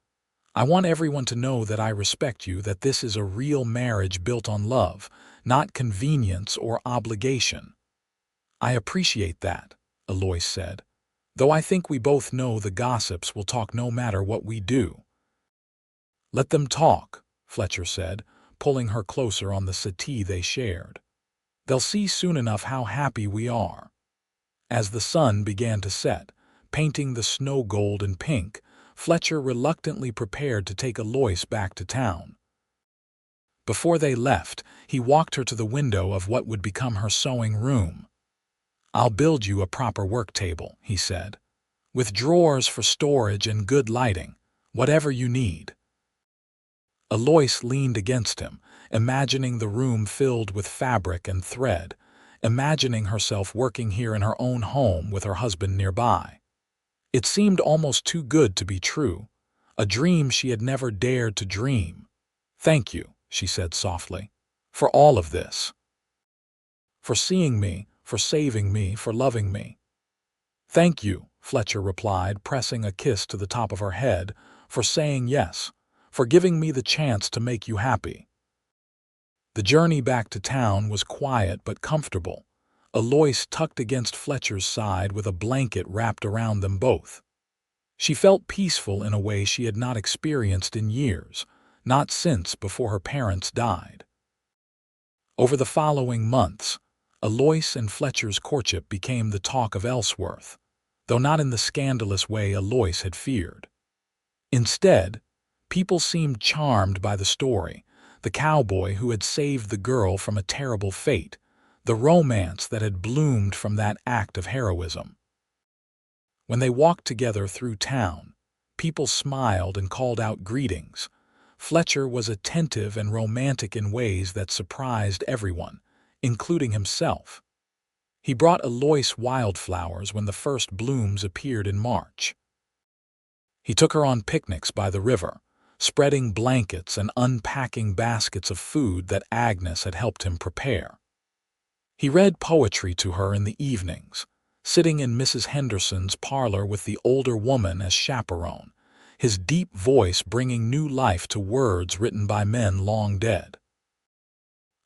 "I want everyone to know that I respect you, that this is a real marriage built on love, not convenience or obligation." "I appreciate that," Eloise said, "though I think we both know the gossips will talk no matter what we do." "Let them talk," Fletcher said, pulling her closer on the settee they shared. "They'll see soon enough how happy we are." As the sun began to set, painting the snow gold and pink, Fletcher reluctantly prepared to take Eloise back to town. Before they left, he walked her to the window of what would become her sewing room. "I'll build you a proper work table," he said, "with drawers for storage and good lighting, whatever you need." Eloise leaned against him, imagining the room filled with fabric and thread, imagining herself working here in her own home with her husband nearby. It seemed almost too good to be true, a dream she had never dared to dream. "Thank you," she said softly, "for all of this. For seeing me, for saving me, for loving me." "Thank you," Fletcher replied, pressing a kiss to the top of her head, "for saying yes, for giving me the chance to make you happy." The journey back to town was quiet but comfortable, Eloise tucked against Fletcher's side with a blanket wrapped around them both. She felt peaceful in a way she had not experienced in years, not since before her parents died. Over the following months, Eloise and Fletcher's courtship became the talk of Ellsworth, though not in the scandalous way Eloise had feared. Instead, people seemed charmed by the story, the cowboy who had saved the girl from a terrible fate, the romance that had bloomed from that act of heroism. When they walked together through town, people smiled and called out greetings. Fletcher was attentive and romantic in ways that surprised everyone, including himself. He brought Eloise wildflowers when the first blooms appeared in March. He took her on picnics by the river, spreading blankets and unpacking baskets of food that Agnes had helped him prepare. He read poetry to her in the evenings, sitting in Mrs. Henderson's parlor with the older woman as chaperone, his deep voice bringing new life to words written by men long dead.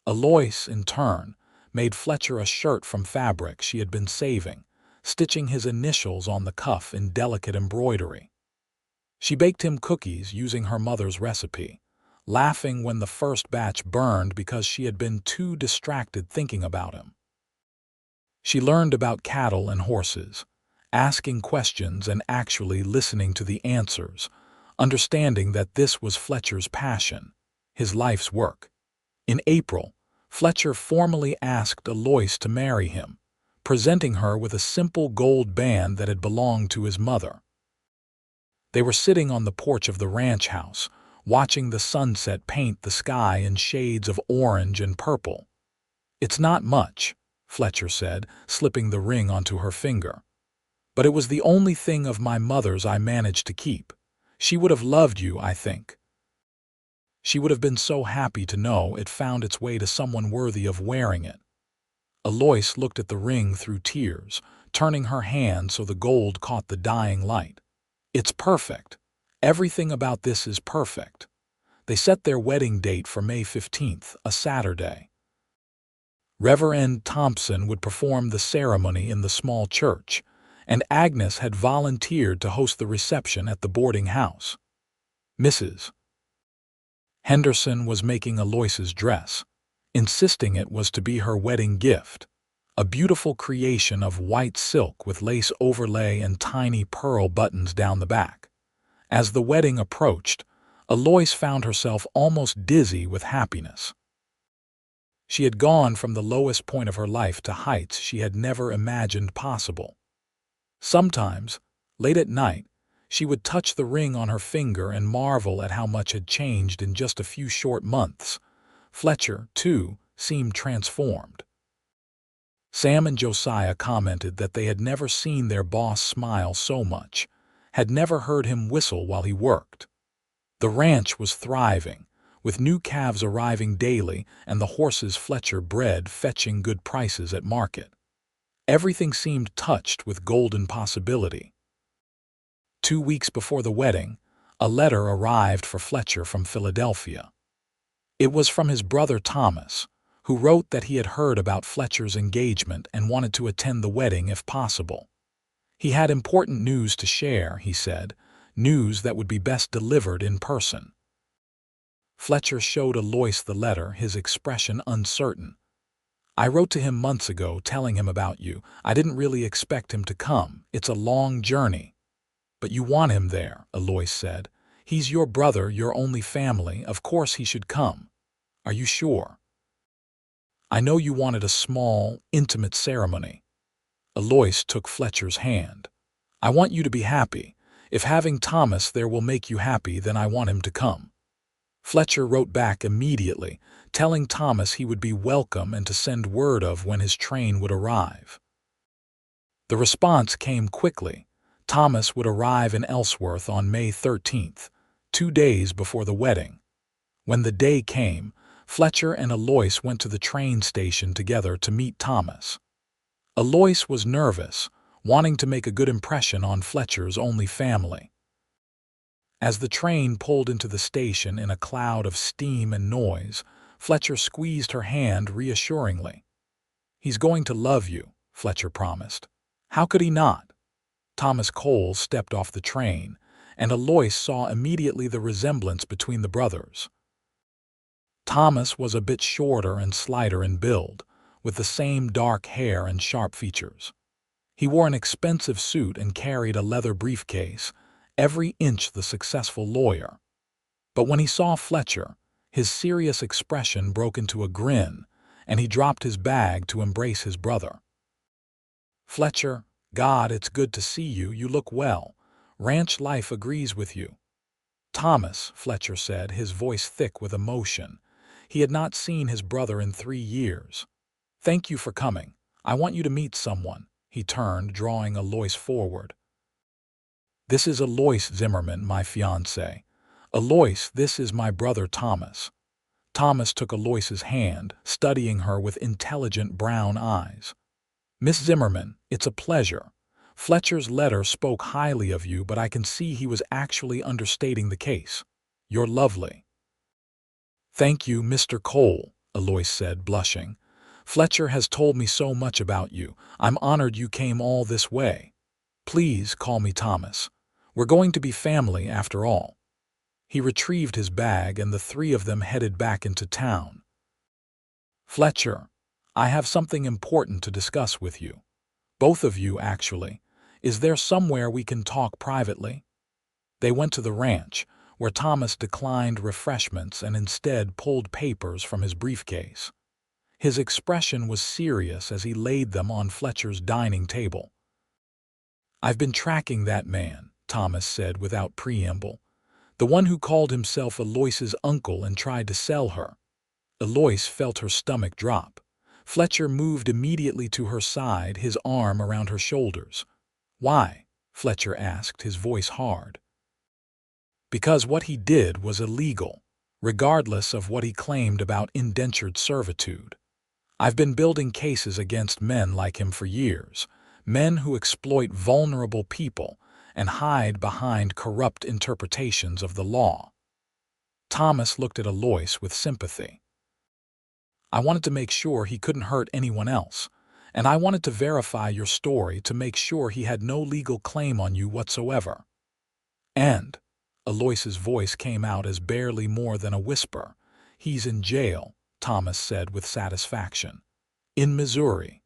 Eloise, in turn, made Fletcher a shirt from fabric she had been saving, stitching his initials on the cuff in delicate embroidery. She baked him cookies using her mother's recipe, laughing when the first batch burned because she had been too distracted thinking about him. She learned about cattle and horses, asking questions and actually listening to the answers, understanding that this was Fletcher's passion, his life's work. In April, Fletcher formally asked Eloise to marry him, presenting her with a simple gold band that had belonged to his mother. They were sitting on the porch of the ranch house, watching the sunset paint the sky in shades of orange and purple. "It's not much," Fletcher said, slipping the ring onto her finger. But it was the only thing of my mother's I managed to keep. She would have loved you, I think. She would have been so happy to know it found its way to someone worthy of wearing it. Eloise looked at the ring through tears, turning her hand so the gold caught the dying light. It's perfect. Everything about this is perfect. They set their wedding date for May 15th, a Saturday. Reverend Thompson would perform the ceremony in the small church, and Agnes had volunteered to host the reception at the boarding house. Mrs. Henderson was making Eloise's dress, insisting it was to be her wedding gift, a beautiful creation of white silk with lace overlay and tiny pearl buttons down the back. As the wedding approached, Eloise found herself almost dizzy with happiness. She had gone from the lowest point of her life to heights she had never imagined possible. Sometimes, late at night, she would touch the ring on her finger and marvel at how much had changed in just a few short months. Fletcher, too, seemed transformed. Sam and Josiah commented that they had never seen their boss smile so much, had never heard him whistle while he worked. The ranch was thriving, with new calves arriving daily and the horses Fletcher bred fetching good prices at market. Everything seemed touched with golden possibility. 2 weeks before the wedding, a letter arrived for Fletcher from Philadelphia. It was from his brother Thomas, who wrote that he had heard about Fletcher's engagement and wanted to attend the wedding if possible. He had important news to share, he said, news that would be best delivered in person. Fletcher showed Eloise the letter, his expression uncertain. I wrote to him months ago telling him about you. I didn't really expect him to come. It's a long journey. But you want him there, Eloise said. He's your brother, your only family. Of course he should come. Are you sure? I know you wanted a small, intimate ceremony. Eloise took Fletcher's hand. I want you to be happy. If having Thomas there will make you happy, then I want him to come. Fletcher wrote back immediately, telling Thomas he would be welcome and to send word of when his train would arrive. The response came quickly. Thomas would arrive in Ellsworth on May 13th, 2 days before the wedding. When the day came, Fletcher and Eloise went to the train station together to meet Thomas. Eloise was nervous, wanting to make a good impression on Fletcher's only family. As the train pulled into the station in a cloud of steam and noise, Fletcher squeezed her hand reassuringly. He's going to love you, Fletcher promised. How could he not? Thomas Cole stepped off the train, and Eloise saw immediately the resemblance between the brothers. Thomas was a bit shorter and slighter in build, with the same dark hair and sharp features. He wore an expensive suit and carried a leather briefcase, every inch the successful lawyer. But when he saw Fletcher, his serious expression broke into a grin, and he dropped his bag to embrace his brother. Fletcher, God, it's good to see you. You look well. Ranch life agrees with you. Thomas, Fletcher said, his voice thick with emotion. He had not seen his brother in 3 years. Thank you for coming. I want you to meet someone. He turned, drawing Eloise forward. This is Eloise Zimmerman, my fiancée. Eloise, this is my brother Thomas. Thomas took Eloise's hand, studying her with intelligent brown eyes. Miss Zimmerman, it's a pleasure. Fletcher's letter spoke highly of you, but I can see he was actually understating the case. You're lovely. Thank you, Mr. Cole, Eloise said, blushing. Fletcher has told me so much about you. I'm honored you came all this way. Please call me Thomas. We're going to be family after all. He retrieved his bag and the 3 of them headed back into town. Fletcher, I have something important to discuss with you. Both of you, actually. Is there somewhere we can talk privately? They went to the ranch, where Thomas declined refreshments and instead pulled papers from his briefcase. His expression was serious as he laid them on Fletcher's dining table. I've been tracking that man, Thomas said without preamble. The one who called himself Eloise's uncle and tried to sell her. Eloise felt her stomach drop. Fletcher moved immediately to her side, his arm around her shoulders. Why? Fletcher asked, his voice hard. Because what he did was illegal, regardless of what he claimed about indentured servitude. I've been building cases against men like him for years, men who exploit vulnerable people and hide behind corrupt interpretations of the law. Thomas looked at Eloise with sympathy. I wanted to make sure he couldn't hurt anyone else, and I wanted to verify your story to make sure he had no legal claim on you whatsoever. And, Eloise's voice came out as barely more than a whisper, he's in jail, Thomas said with satisfaction. In Missouri.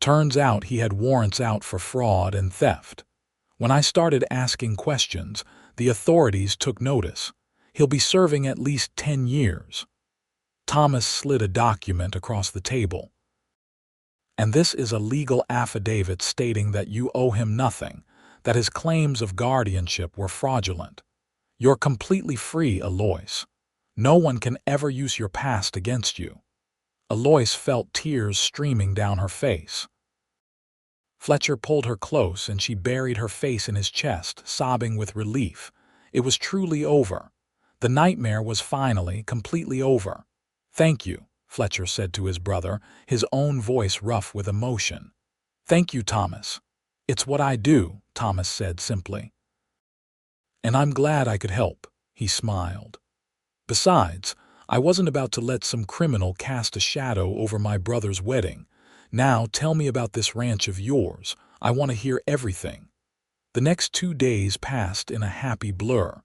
Turns out he had warrants out for fraud and theft. When I started asking questions, the authorities took notice. He'll be serving at least 10 years. Thomas slid a document across the table. And this is a legal affidavit stating that you owe him nothing, that his claims of guardianship were fraudulent. You're completely free, Eloise. No one can ever use your past against you. Eloise felt tears streaming down her face. Fletcher pulled her close and she buried her face in his chest, sobbing with relief. It was truly over. The nightmare was finally, completely over. Thank you, Fletcher said to his brother, his own voice rough with emotion. Thank you, Thomas. It's what I do, Thomas said simply. And I'm glad I could help, he smiled. Besides, I wasn't about to let some criminal cast a shadow over my brother's wedding. Now tell me about this ranch of yours. I want to hear everything. The next 2 days passed in a happy blur.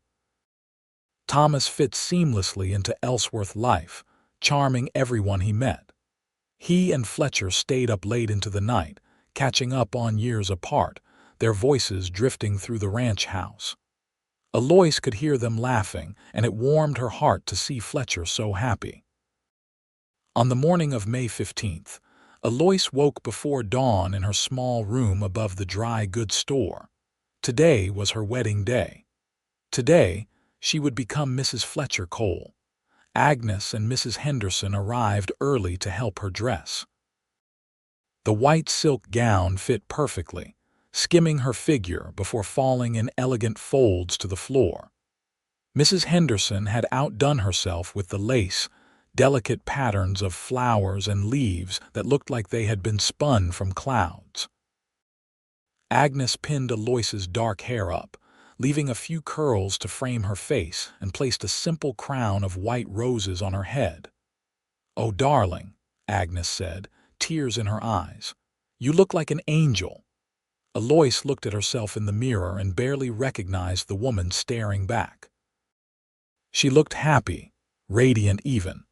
Thomas fit seamlessly into Ellsworth life, charming everyone he met. He and Fletcher stayed up late into the night, catching up on years apart, their voices drifting through the ranch house. Eloise could hear them laughing, and it warmed her heart to see Fletcher so happy. On the morning of May 15th, Eloise woke before dawn in her small room above the dry goods store. Today was her wedding day. Today, she would become Mrs. Fletcher Cole. Agnes and Mrs. Henderson arrived early to help her dress. The white silk gown fit perfectly, skimming her figure before falling in elegant folds to the floor. Mrs. Henderson had outdone herself with the lace, delicate patterns of flowers and leaves that looked like they had been spun from clouds. Agnes pinned Eloise's dark hair up, leaving a few curls to frame her face, and placed a simple crown of white roses on her head. "Oh, darling," Agnes said, tears in her eyes, "you look like an angel." Eloise looked at herself in the mirror and barely recognized the woman staring back. She looked happy, radiant even.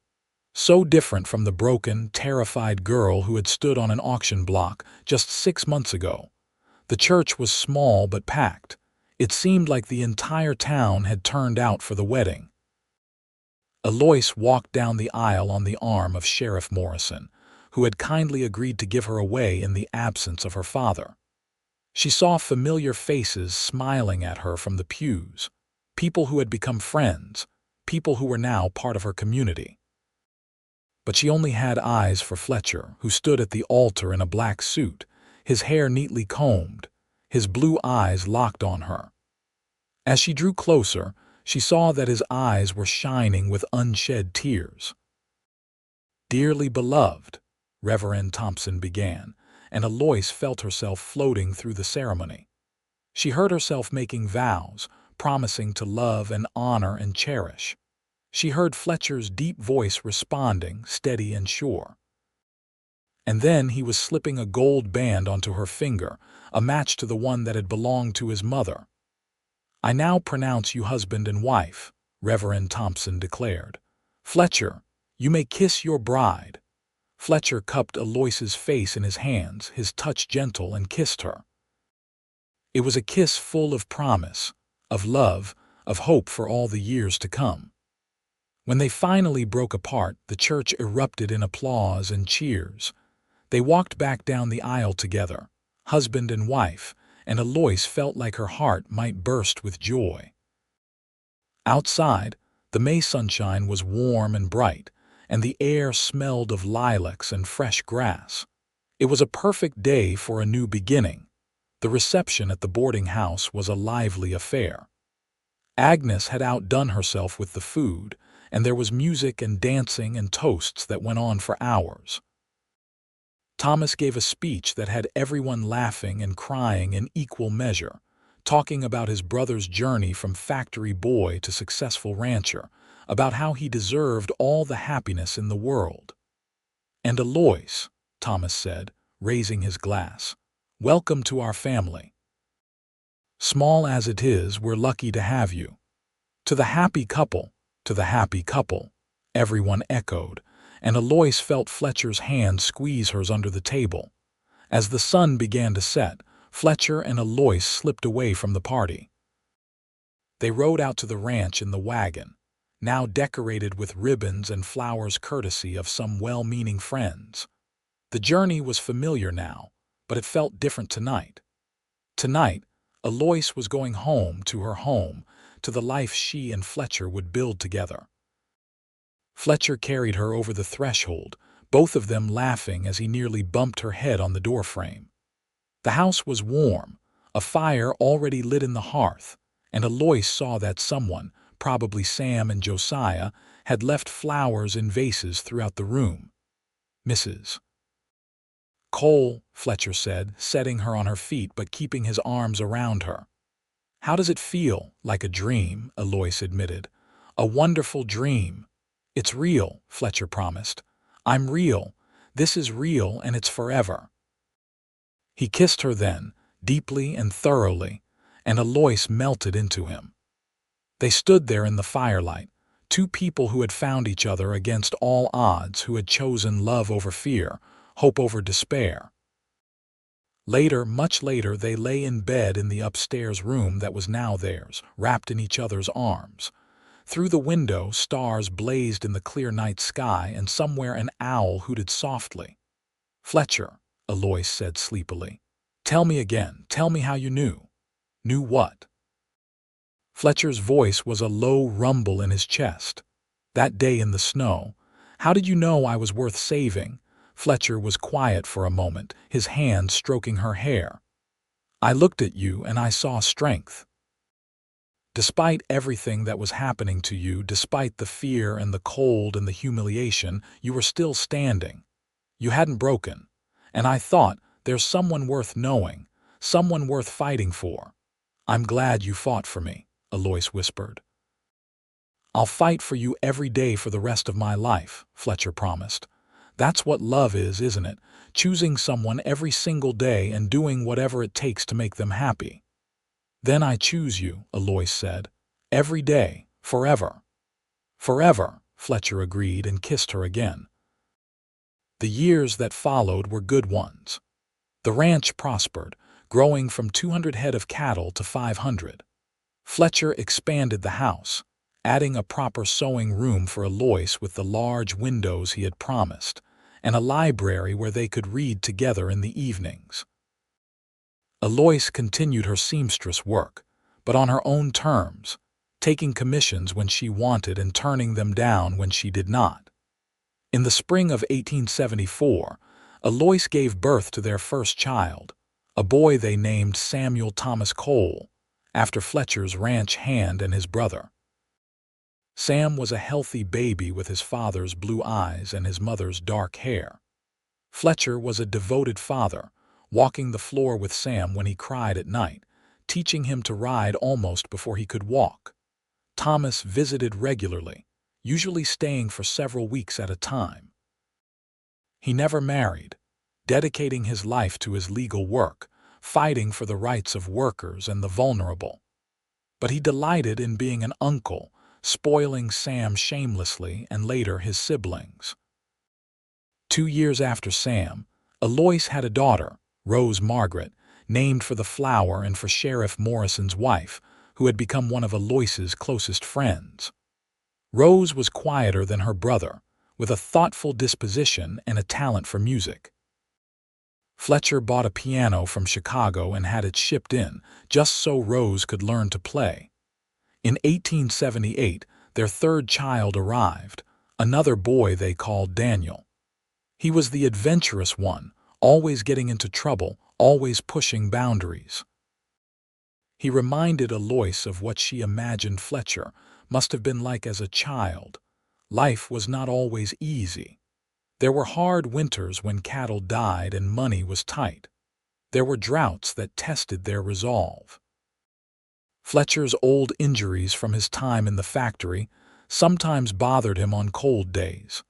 So different from the broken, terrified girl who had stood on an auction block just 6 months ago. The church was small but packed. It seemed like the entire town had turned out for the wedding. Eloise walked down the aisle on the arm of Sheriff Morrison, who had kindly agreed to give her away in the absence of her father. She saw familiar faces smiling at her from the pews, people who had become friends, people who were now part of her community. But she only had eyes for Fletcher, who stood at the altar in a black suit, his hair neatly combed, his blue eyes locked on her. As she drew closer, she saw that his eyes were shining with unshed tears. "Dearly beloved," Reverend Thompson began, and Eloise felt herself floating through the ceremony. She heard herself making vows, promising to love and honor and cherish. She heard Fletcher's deep voice responding, steady and sure. And then he was slipping a gold band onto her finger, a match to the one that had belonged to his mother. "I now pronounce you husband and wife," Reverend Thompson declared. "Fletcher, you may kiss your bride." Fletcher cupped Eloise's face in his hands, his touch gentle, and kissed her. It was a kiss full of promise, of love, of hope for all the years to come. When they finally broke apart, the church erupted in applause and cheers. They walked back down the aisle together, husband and wife, and Eloise felt like her heart might burst with joy. Outside, the May sunshine was warm and bright, and the air smelled of lilacs and fresh grass. It was a perfect day for a new beginning. The reception at the boarding house was a lively affair. Agnes had outdone herself with the food, and there was music and dancing and toasts that went on for hours. Thomas gave a speech that had everyone laughing and crying in equal measure, talking about his brother's journey from factory boy to successful rancher, about how he deserved all the happiness in the world. "And Eloise," Thomas said, raising his glass, "welcome to our family. Small as it is, we're lucky to have you." "To the happy couple, to the happy couple," everyone echoed, and Eloise felt Fletcher's hand squeeze hers under the table. As the sun began to set, Fletcher and Eloise slipped away from the party. They rode out to the ranch in the wagon, now decorated with ribbons and flowers courtesy of some well-meaning friends. The journey was familiar now, but it felt different tonight. Tonight, Eloise was going home, to the life she and Fletcher would build together. Fletcher carried her over the threshold, both of them laughing as he nearly bumped her head on the doorframe. The house was warm, a fire already lit in the hearth, and Eloise saw that someone, probably Sam and Josiah, had left flowers in vases throughout the room. "Mrs. Cole," Fletcher said, setting her on her feet but keeping his arms around her. "How does it feel?" "Like a dream," Eloise admitted. "A wonderful dream." "It's real," Fletcher promised. "I'm real. This is real, and it's forever." He kissed her then, deeply and thoroughly, and Eloise melted into him. They stood there in the firelight, two people who had found each other against all odds, who had chosen love over fear, hope over despair. Later, much later, they lay in bed in the upstairs room that was now theirs, wrapped in each other's arms. Through the window, stars blazed in the clear night sky, and somewhere an owl hooted softly. "Fletcher," Eloise said sleepily, "tell me again, tell me how you knew." "Knew what?" Fletcher's voice was a low rumble in his chest. "That day in the snow. How did you know I was worth saving?" Fletcher was quiet for a moment, his hand stroking her hair. "I looked at you and I saw strength. Despite everything that was happening to you, despite the fear and the cold and the humiliation, you were still standing. You hadn't broken. And I thought, there's someone worth knowing, someone worth fighting for." "I'm glad you fought for me," Eloise whispered. "I'll fight for you every day for the rest of my life," Fletcher promised. "That's what love is, isn't it? Choosing someone every single day and doing whatever it takes to make them happy." "Then I choose you," Eloise said. "Every day, forever." "Forever," Fletcher agreed and kissed her again. The years that followed were good ones. The ranch prospered, growing from 200 head of cattle to 500. Fletcher expanded the house, adding a proper sewing room for Eloise with the large windows he had promised, and a library where they could read together in the evenings. Eloise continued her seamstress work, but on her own terms, taking commissions when she wanted and turning them down when she did not. In the spring of 1874, Eloise gave birth to their first child, a boy they named Samuel Thomas Cole, after Fletcher's ranch hand and his brother. Sam was a healthy baby with his father's blue eyes and his mother's dark hair. Fletcher was a devoted father, walking the floor with Sam when he cried at night, teaching him to ride almost before he could walk. Thomas visited regularly, usually staying for several weeks at a time. He never married, dedicating his life to his legal work, fighting for the rights of workers and the vulnerable. But he delighted in being an uncle, spoiling Sam shamelessly and later his siblings. 2 years after Sam, Eloise had a daughter, Rose Margaret, named for the flower and for Sheriff Morrison's wife, who had become one of Eloise's closest friends. Rose was quieter than her brother, with a thoughtful disposition and a talent for music. Fletcher bought a piano from Chicago and had it shipped in, just so Rose could learn to play. In 1878, their third child arrived, another boy they called Daniel. He was the adventurous one, always getting into trouble, always pushing boundaries. He reminded Eloise of what she imagined Fletcher must have been like as a child. Life was not always easy. There were hard winters when cattle died and money was tight. There were droughts that tested their resolve. Fletcher's old injuries from his time in the factory sometimes bothered him on cold days.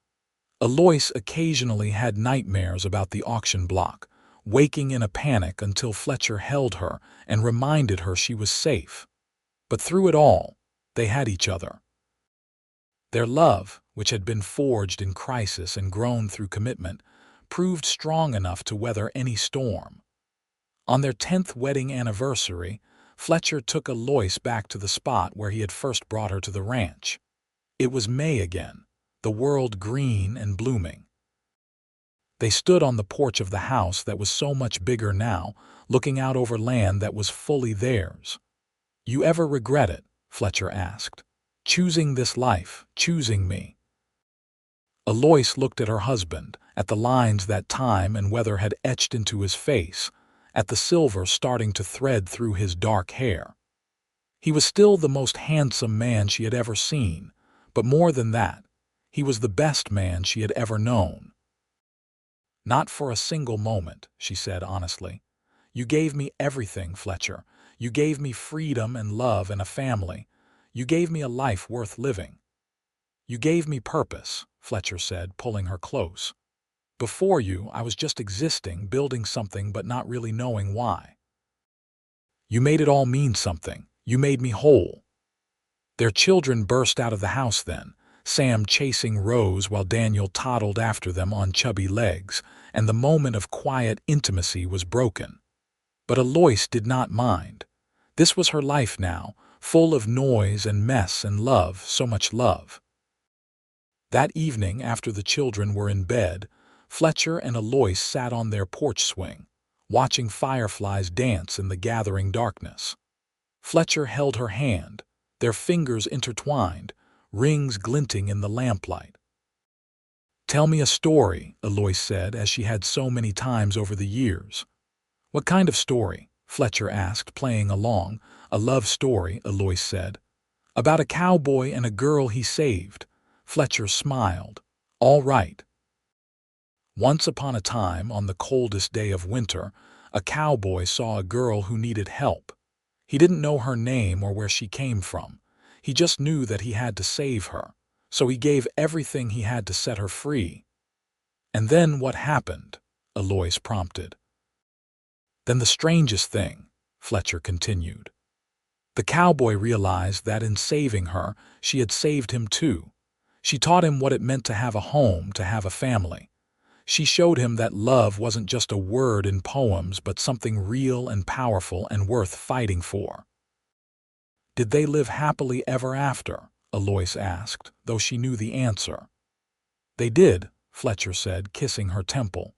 Eloise occasionally had nightmares about the auction block, waking in a panic until Fletcher held her and reminded her she was safe. But through it all, they had each other. Their love, which had been forged in crisis and grown through commitment, proved strong enough to weather any storm. On their 10th wedding anniversary, Fletcher took Eloise back to the spot where he had first brought her to the ranch. It was May again, the world green and blooming. They stood on the porch of the house that was so much bigger now, looking out over land that was fully theirs. "You ever regret it?" Fletcher asked. "Choosing this life, choosing me?" Eloise looked at her husband, at the lines that time and weather had etched into his face, at the silver starting to thread through his dark hair. He was still the most handsome man she had ever seen, but more than that, he was the best man she had ever known. "Not for a single moment," she said honestly. "You gave me everything, Fletcher. You gave me freedom and love and a family. You gave me a life worth living. You gave me purpose," Fletcher said, pulling her close. "Before you, I was just existing, building something but not really knowing why. You made it all mean something. You made me whole." Their children burst out of the house then, Sam chasing Rose while Daniel toddled after them on chubby legs, and the moment of quiet intimacy was broken. But Eloise did not mind. This was her life now, full of noise and mess and love, so much love. That evening, after the children were in bed, Fletcher and Eloise sat on their porch swing, watching fireflies dance in the gathering darkness. Fletcher held her hand, their fingers intertwined, rings glinting in the lamplight. "Tell me a story," Eloise said, as she had so many times over the years. "What kind of story?" Fletcher asked, playing along. "A love story," Eloise said. "About a cowboy and a girl he saved." Fletcher smiled. "All right." Once upon a time, on the coldest day of winter, a cowboy saw a girl who needed help. He didn't know her name or where she came from. He just knew that he had to save her, so he gave everything he had to set her free. "And then what happened?" Eloise prompted. "Then the strangest thing," Fletcher continued. "The cowboy realized that in saving her, she had saved him too. She taught him what it meant to have a home, to have a family. She showed him that love wasn't just a word in poems, but something real and powerful and worth fighting for." "Did they live happily ever after?" Eloise asked, though she knew the answer. "They did," Fletcher said, kissing her temple.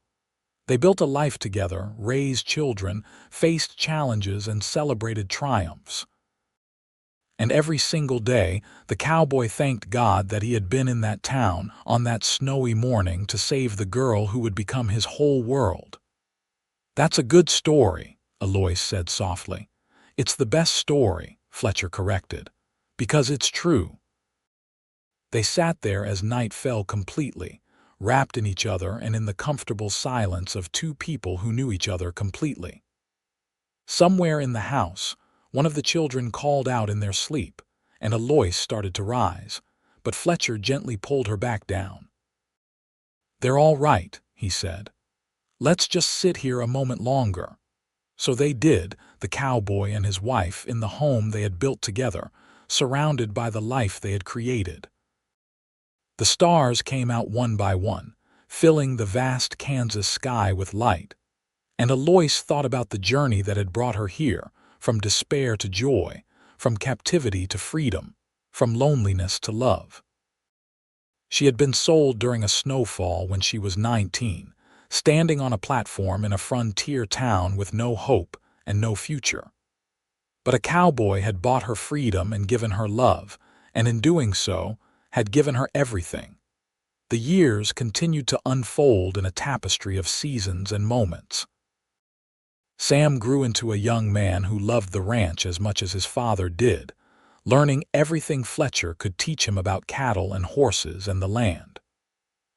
"They built a life together, raised children, faced challenges, and celebrated triumphs. And every single day, the cowboy thanked God that he had been in that town on that snowy morning to save the girl who would become his whole world." "That's a good story," Eloise said softly. "It's the best story," Fletcher corrected, "because it's true." They sat there as night fell completely, wrapped in each other and in the comfortable silence of two people who knew each other completely. Somewhere in the house, one of the children called out in their sleep, and Eloise started to rise, but Fletcher gently pulled her back down. "They're all right," he said. "Let's just sit here a moment longer." So they did, the cowboy and his wife, in the home they had built together, surrounded by the life they had created. The stars came out one by one, filling the vast Kansas sky with light, and Eloise thought about the journey that had brought her here, from despair to joy, from captivity to freedom, from loneliness to love. She had been sold during a snowfall when she was 19, standing on a platform in a frontier town with no hope and no future. But a cowboy had bought her freedom and given her love, and in doing so, had given her everything. The years continued to unfold in a tapestry of seasons and moments. Sam grew into a young man who loved the ranch as much as his father did, learning everything Fletcher could teach him about cattle and horses and the land.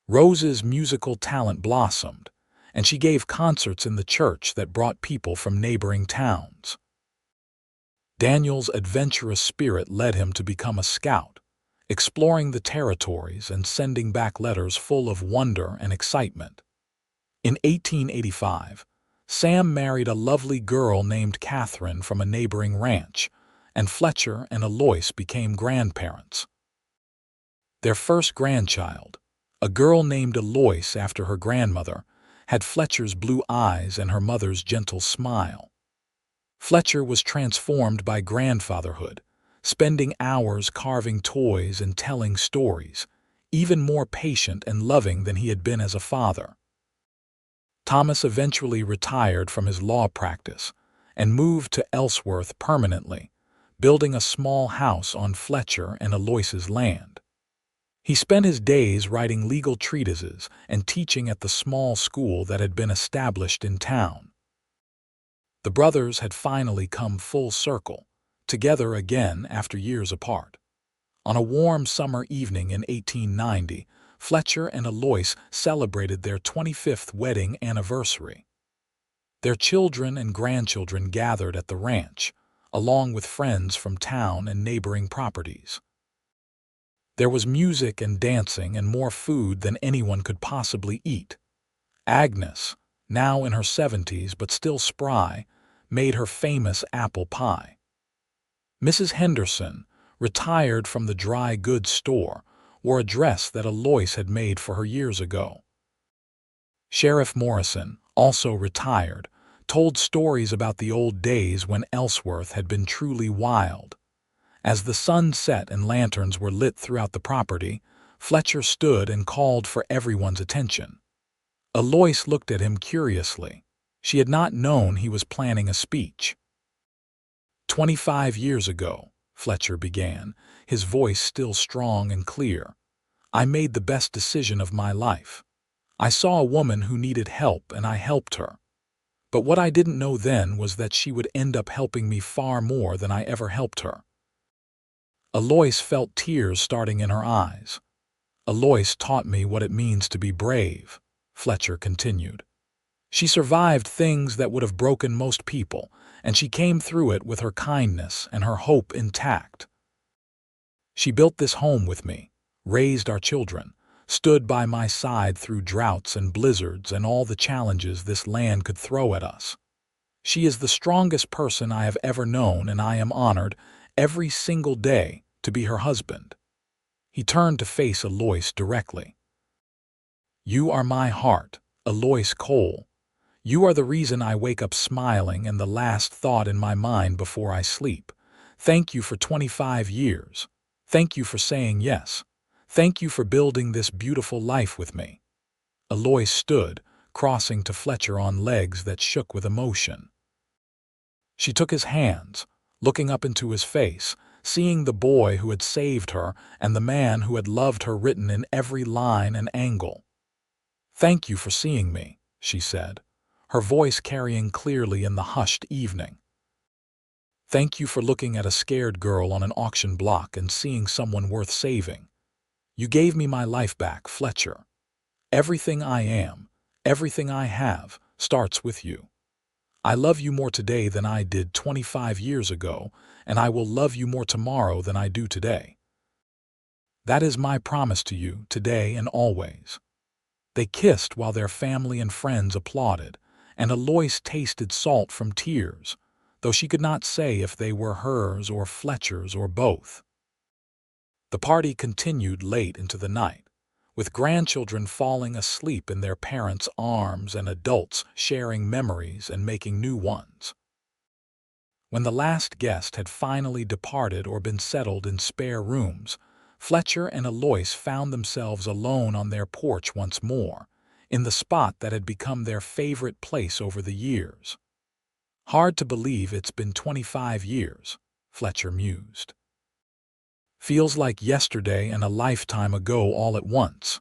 Rose's musical talent blossomed, and she gave concerts in the church that brought people from neighboring towns. Daniel's adventurous spirit led him to become a scout, exploring the territories and sending back letters full of wonder and excitement. In 1885, Sam married a lovely girl named Catherine from a neighboring ranch, and Fletcher and Eloise became grandparents. Their first grandchild, a girl named Eloise after her grandmother, had Fletcher's blue eyes and her mother's gentle smile. Fletcher was transformed by grandfatherhood, spending hours carving toys and telling stories, even more patient and loving than he had been as a father. Thomas eventually retired from his law practice and moved to Ellsworth permanently, building a small house on Fletcher and Eloise's land. He spent his days writing legal treatises and teaching at the small school that had been established in town. The brothers had finally come full circle, together again after years apart. On a warm summer evening in 1890, Fletcher and Eloise celebrated their 25th wedding anniversary. Their children and grandchildren gathered at the ranch, along with friends from town and neighboring properties. There was music and dancing and more food than anyone could possibly eat. Agnes, now in her 70s but still spry, made her famous apple pie. Mrs. Henderson, retired from the dry goods store, wore a dress that Eloise had made for her years ago. Sheriff Morrison, also retired, told stories about the old days when Ellsworth had been truly wild. As the sun set and lanterns were lit throughout the property, Fletcher stood and called for everyone's attention. Eloise looked at him curiously. She had not known he was planning a speech. 25 years ago, Fletcher began, his voice still strong and clear, I made the best decision of my life. I saw a woman who needed help and I helped her. But what I didn't know then was that she would end up helping me far more than I ever helped her. Eloise felt tears starting in her eyes. Eloise taught me what it means to be brave, Fletcher continued. She survived things that would have broken most people, and she came through it with her kindness and her hope intact. She built this home with me, raised our children, stood by my side through droughts and blizzards and all the challenges this land could throw at us. She is the strongest person I have ever known, and I am honored every single day to be her husband. He turned to face Eloise directly. You are my heart, Eloise Cole. You are the reason I wake up smiling and the last thought in my mind before I sleep. Thank you for 25 years. Thank you for saying yes. Thank you for building this beautiful life with me. Eloise stood, crossing to Fletcher on legs that shook with emotion. She took his hands, looking up into his face, seeing the boy who had saved her and the man who had loved her written in every line and angle. Thank you for seeing me, she said, her voice carrying clearly in the hushed evening. Thank you for looking at a scared girl on an auction block and seeing someone worth saving. You gave me my life back, Fletcher. Everything I am, everything I have, starts with you. I love you more today than I did 25 years ago, and I will love you more tomorrow than I do today. That is my promise to you, today and always. They kissed while their family and friends applauded, and Eloise tasted salt from tears, though she could not say if they were hers or Fletcher's or both. The party continued late into the night, with grandchildren falling asleep in their parents' arms and adults sharing memories and making new ones. When the last guest had finally departed or been settled in spare rooms, Fletcher and Eloise found themselves alone on their porch once more, in the spot that had become their favorite place over the years. Hard to believe it's been 25 years, Fletcher mused. Feels like yesterday and a lifetime ago all at once.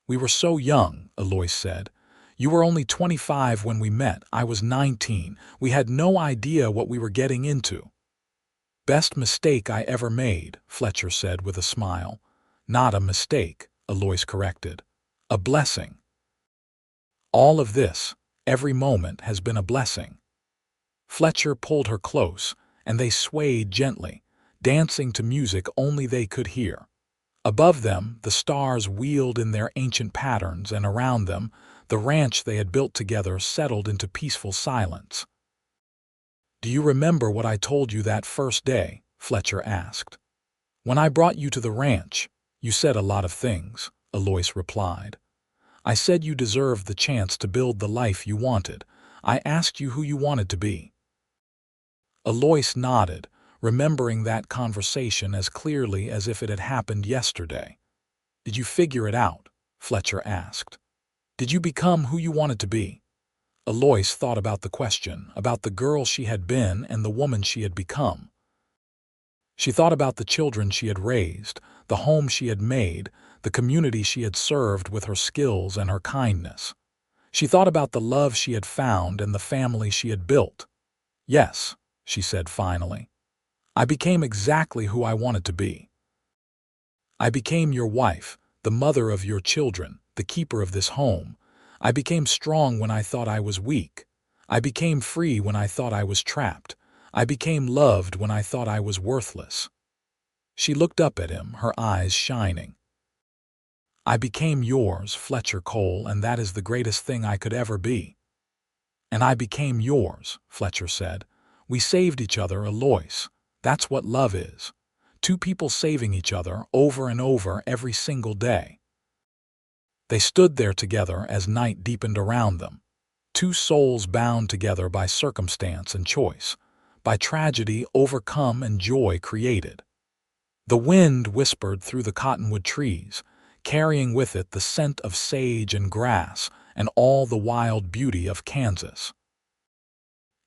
"We were so young," Eloise said. "You were only 25 when we met. I was 19. We had no idea what we were getting into." "Best mistake I ever made," Fletcher said with a smile. "Not a mistake," Eloise corrected. "A blessing. All of this, every moment, has been a blessing." Fletcher pulled her close, and they swayed gently, dancing to music only they could hear. Above them, the stars wheeled in their ancient patterns, and around them, the ranch they had built together settled into peaceful silence. "Do you remember what I told you that first day?" Fletcher asked. "When I brought you to the ranch, you said a lot of things," Eloise replied. "I said you deserved the chance to build the life you wanted. I asked you who you wanted to be." Eloise nodded, remembering that conversation as clearly as if it had happened yesterday. "Did you figure it out?" Fletcher asked. "Did you become who you wanted to be?" Eloise thought about the question, about the girl she had been and the woman she had become. She thought about the children she had raised, the home she had made, the community she had served with her skills and her kindness. She thought about the love she had found and the family she had built. "Yes," she said finally. "I became exactly who I wanted to be. I became your wife, the mother of your children, the keeper of this home. I became strong when I thought I was weak. I became free when I thought I was trapped. I became loved when I thought I was worthless." She looked up at him, her eyes shining. "I became yours, Fletcher Cole, and that is the greatest thing I could ever be." "And I became yours," Fletcher said. "We saved each other, Eloise. That's what love is. Two people saving each other over and over every single day." They stood there together as night deepened around them. Two souls bound together by circumstance and choice, by tragedy overcome and joy created. The wind whispered through the cottonwood trees, carrying with it the scent of sage and grass and all the wild beauty of Kansas.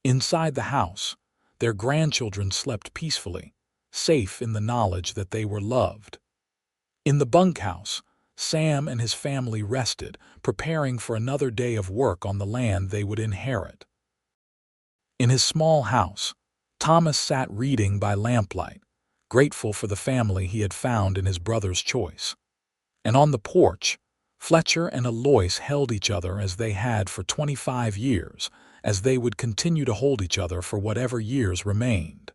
Inside the house, their grandchildren slept peacefully, safe in the knowledge that they were loved. In the bunkhouse, Sam and his family rested, preparing for another day of work on the land they would inherit. In his small house, Thomas sat reading by lamplight, grateful for the family he had found in his brother's choice. And on the porch, Fletcher and Eloise held each other as they had for 25 years, as they would continue to hold each other for whatever years remained.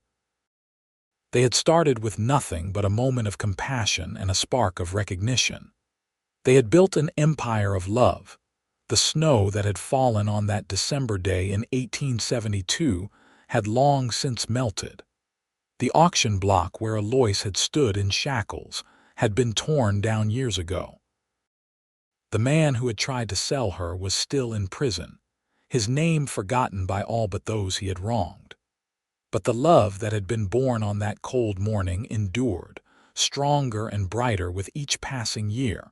They had started with nothing but a moment of compassion and a spark of recognition. They had built an empire of love. The snow that had fallen on that December day in 1872 had long since melted. The auction block where Eloise had stood in shackles had been torn down years ago. The man who had tried to sell her was still in prison, his name forgotten by all but those he had wronged. But the love that had been born on that cold morning endured, stronger and brighter with each passing year.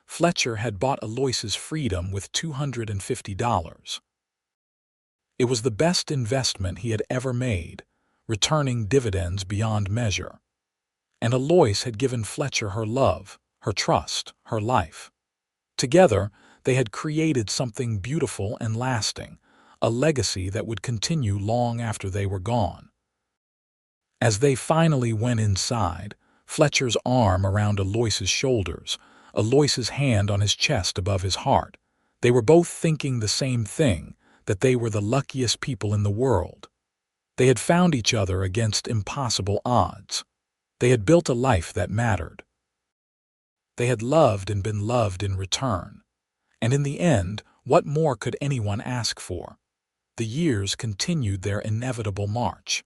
Fletcher had bought Eloise's freedom with $250. It was the best investment he had ever made, returning dividends beyond measure. And Eloise had given Fletcher her love, her trust, her life. Together, they had created something beautiful and lasting, a legacy that would continue long after they were gone. As they finally went inside, Fletcher's arm around Eloise's shoulders, Eloise's hand on his chest above his heart, they were both thinking the same thing, that they were the luckiest people in the world. They had found each other against impossible odds. They had built a life that mattered. They had loved and been loved in return. And in the end, what more could anyone ask for? The years continued their inevitable march.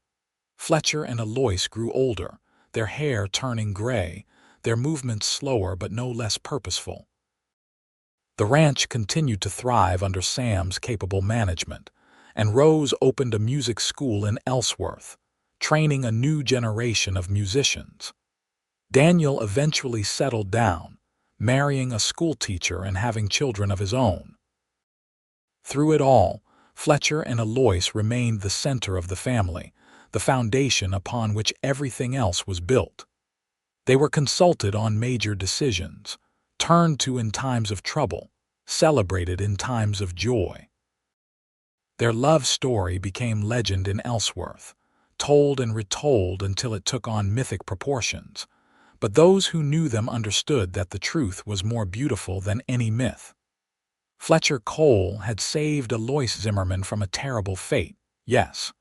Fletcher and Eloise grew older, their hair turning gray, their movements slower but no less purposeful. The ranch continued to thrive under Sam's capable management, and Rose opened a music school in Ellsworth, training a new generation of musicians. Daniel eventually settled down, marrying a schoolteacher and having children of his own. Through it all, Fletcher and Eloise remained the center of the family, the foundation upon which everything else was built. They were consulted on major decisions, turned to in times of trouble, celebrated in times of joy. Their love story became legend in Ellsworth, told and retold until it took on mythic proportions. But those who knew them understood that the truth was more beautiful than any myth. Fletcher Cole had saved Eloise Zimmerman from a terrible fate, yes.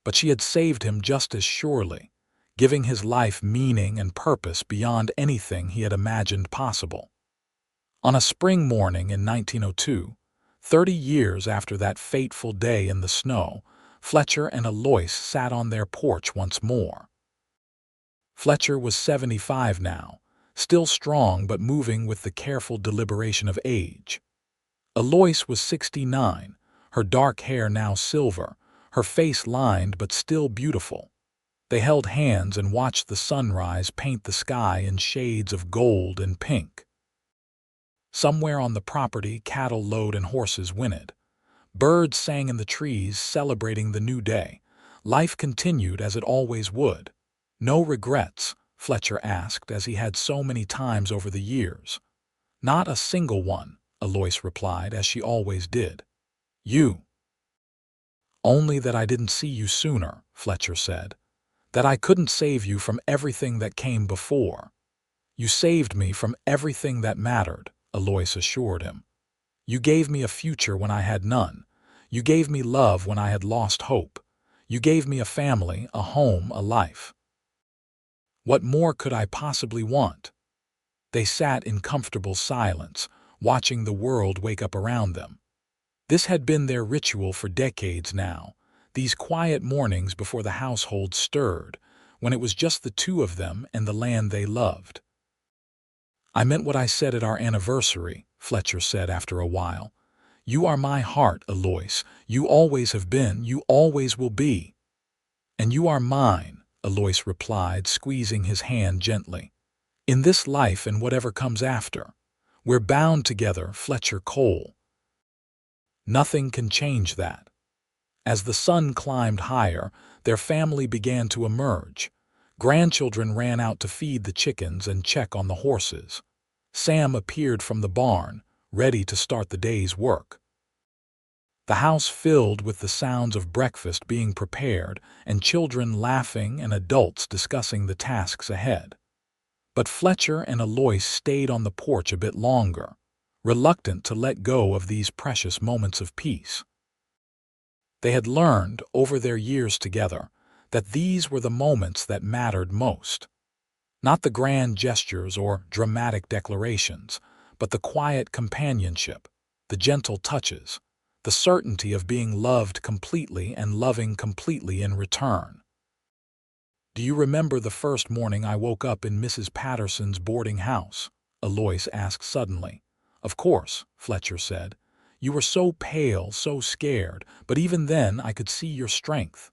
But she had saved him just as surely, giving his life meaning and purpose beyond anything he had imagined possible. On a spring morning in 1902, 30 years after that fateful day in the snow, Fletcher and Eloise sat on their porch once more. Fletcher was 75 now, still strong but moving with the careful deliberation of age. Eloise was 69, her dark hair now silver, her face lined but still beautiful. They held hands and watched the sunrise paint the sky in shades of gold and pink. Somewhere on the property, cattle lowed and horses whinnied. Birds sang in the trees, celebrating the new day. Life continued as it always would. No regrets, Fletcher asked, as he had so many times over the years. Not a single one, Eloise replied, as she always did. You. Only that I didn't see you sooner, Fletcher said. That I couldn't save you from everything that came before. You saved me from everything that mattered, Eloise assured him. You gave me a future when I had none. You gave me love when I had lost hope. You gave me a family, a home, a life. What more could I possibly want? They sat in comfortable silence, watching the world wake up around them. This had been their ritual for decades now, these quiet mornings before the household stirred, when it was just the two of them and the land they loved. I meant what I said at our anniversary, Fletcher said after a while. You are my heart, Eloise. You always have been, you always will be. And you are mine, Eloise replied, squeezing his hand gently. In this life and whatever comes after. We're bound together, Fletcher Cole. Nothing can change that. As the sun climbed higher, their family began to emerge. Grandchildren ran out to feed the chickens and check on the horses. Sam appeared from the barn, ready to start the day's work. The house filled with the sounds of breakfast being prepared and children laughing and adults discussing the tasks ahead. But Fletcher and Eloise stayed on the porch a bit longer, reluctant to let go of these precious moments of peace. They had learned, over their years together, that these were the moments that mattered most. Not the grand gestures or dramatic declarations, but the quiet companionship, the gentle touches, the certainty of being loved completely and loving completely in return. Do you remember the first morning I woke up in Mrs. Patterson's boarding house? Eloise asked suddenly. Of course, Fletcher said. You were so pale, so scared, but even then I could see your strength.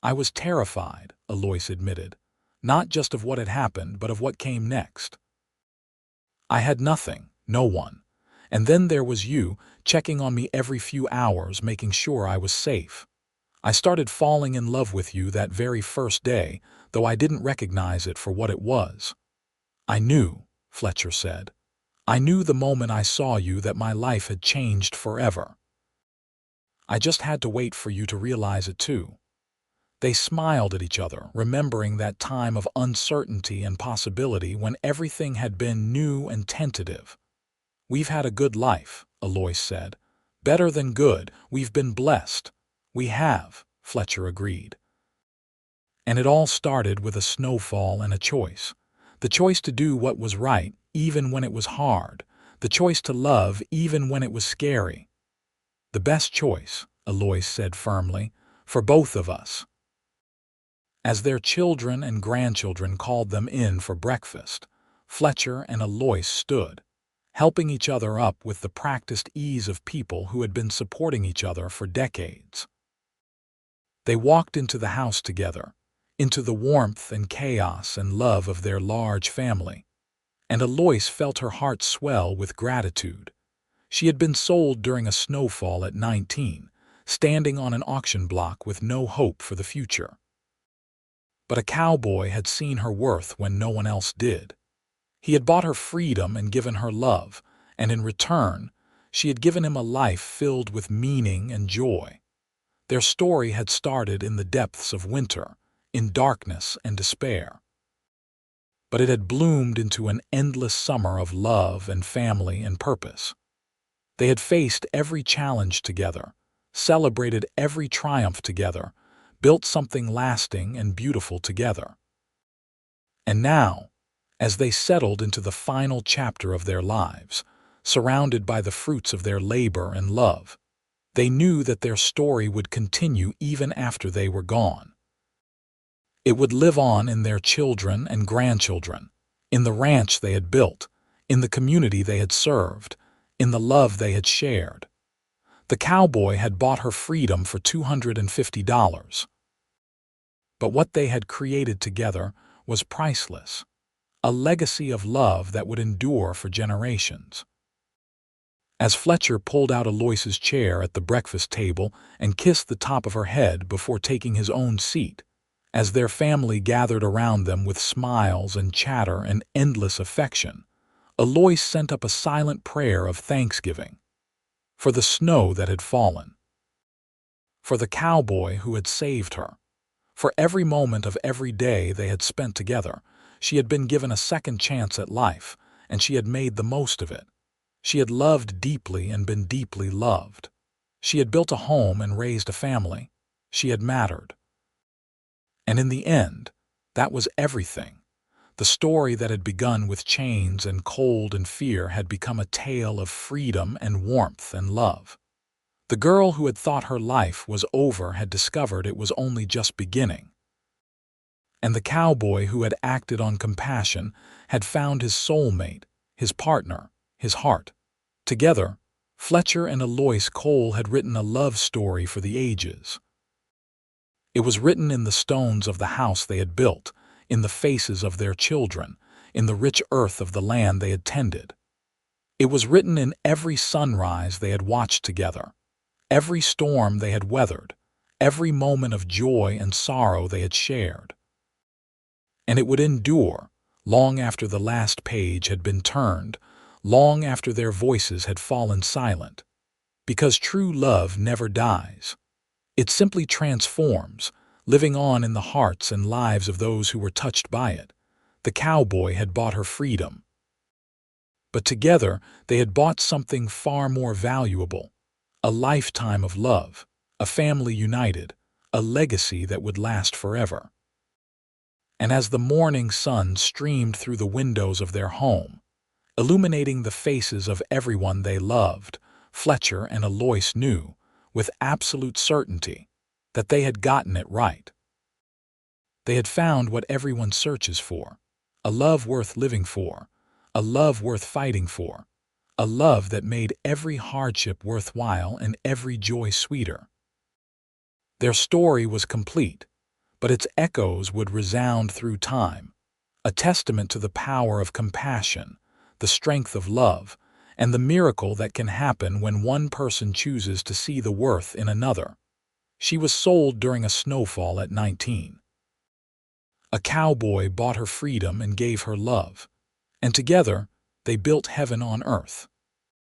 I was terrified, Eloise admitted, not just of what had happened, but of what came next. I had nothing, no one. And then there was you, checking on me every few hours, making sure I was safe. I started falling in love with you that very first day, though I didn't recognize it for what it was. I knew, Fletcher said. I knew the moment I saw you that my life had changed forever. I just had to wait for you to realize it too. They smiled at each other, remembering that time of uncertainty and possibility when everything had been new and tentative. We've had a good life, Eloise said. Better than good, we've been blessed. We have, Fletcher agreed. And it all started with a snowfall and a choice. The choice to do what was right, even when it was hard. The choice to love, even when it was scary. The best choice, Eloise said firmly, for both of us. As their children and grandchildren called them in for breakfast, Fletcher and Eloise stood, helping each other up with the practiced ease of people who had been supporting each other for decades. They walked into the house together, into the warmth and chaos and love of their large family, and Eloise felt her heart swell with gratitude. She had been sold during a snowfall at 19, standing on an auction block with no hope for the future. But a cowboy had seen her worth when no one else did. He had bought her freedom and given her love, and in return, she had given him a life filled with meaning and joy. Their story had started in the depths of winter, in darkness and despair. But it had bloomed into an endless summer of love and family and purpose. They had faced every challenge together, celebrated every triumph together, built something lasting and beautiful together. And now, as they settled into the final chapter of their lives, surrounded by the fruits of their labor and love, they knew that their story would continue even after they were gone. It would live on in their children and grandchildren, in the ranch they had built, in the community they had served, in the love they had shared. The cowboy had bought her freedom for $250. But what they had created together was priceless, a legacy of love that would endure for generations. As Fletcher pulled out Eloise's chair at the breakfast table and kissed the top of her head before taking his own seat, as their family gathered around them with smiles and chatter and endless affection, Eloise sent up a silent prayer of thanksgiving for the snow that had fallen, for the cowboy who had saved her, for every moment of every day they had spent together. She had been given a second chance at life, and she had made the most of it. She had loved deeply and been deeply loved. She had built a home and raised a family. She had mattered. And in the end, that was everything. The story that had begun with chains and cold and fear had become a tale of freedom and warmth and love. The girl who had thought her life was over had discovered it was only just beginning. And the cowboy who had acted on compassion had found his soulmate, his partner, his heart. Together, Fletcher and Eloise Cole had written a love story for the ages. It was written in the stones of the house they had built, in the faces of their children, in the rich earth of the land they had tended. It was written in every sunrise they had watched together, every storm they had weathered, every moment of joy and sorrow they had shared. And it would endure long after the last page had been turned, long after their voices had fallen silent, because true love never dies. It simply transforms, living on in the hearts and lives of those who were touched by it. The cowboy had bought her freedom. But together they had bought something far more valuable, a lifetime of love, a family united, a legacy that would last forever. And as the morning sun streamed through the windows of their home, illuminating the faces of everyone they loved, Fletcher and Eloise knew, with absolute certainty, that they had gotten it right. They had found what everyone searches for, a love worth living for, a love worth fighting for, a love that made every hardship worthwhile and every joy sweeter. Their story was complete, but its echoes would resound through time, a testament to the power of compassion, the strength of love, and the miracle that can happen when one person chooses to see the worth in another. She was sold during a snowfall at 19. A cowboy bought her freedom and gave her love, and together they built heaven on earth.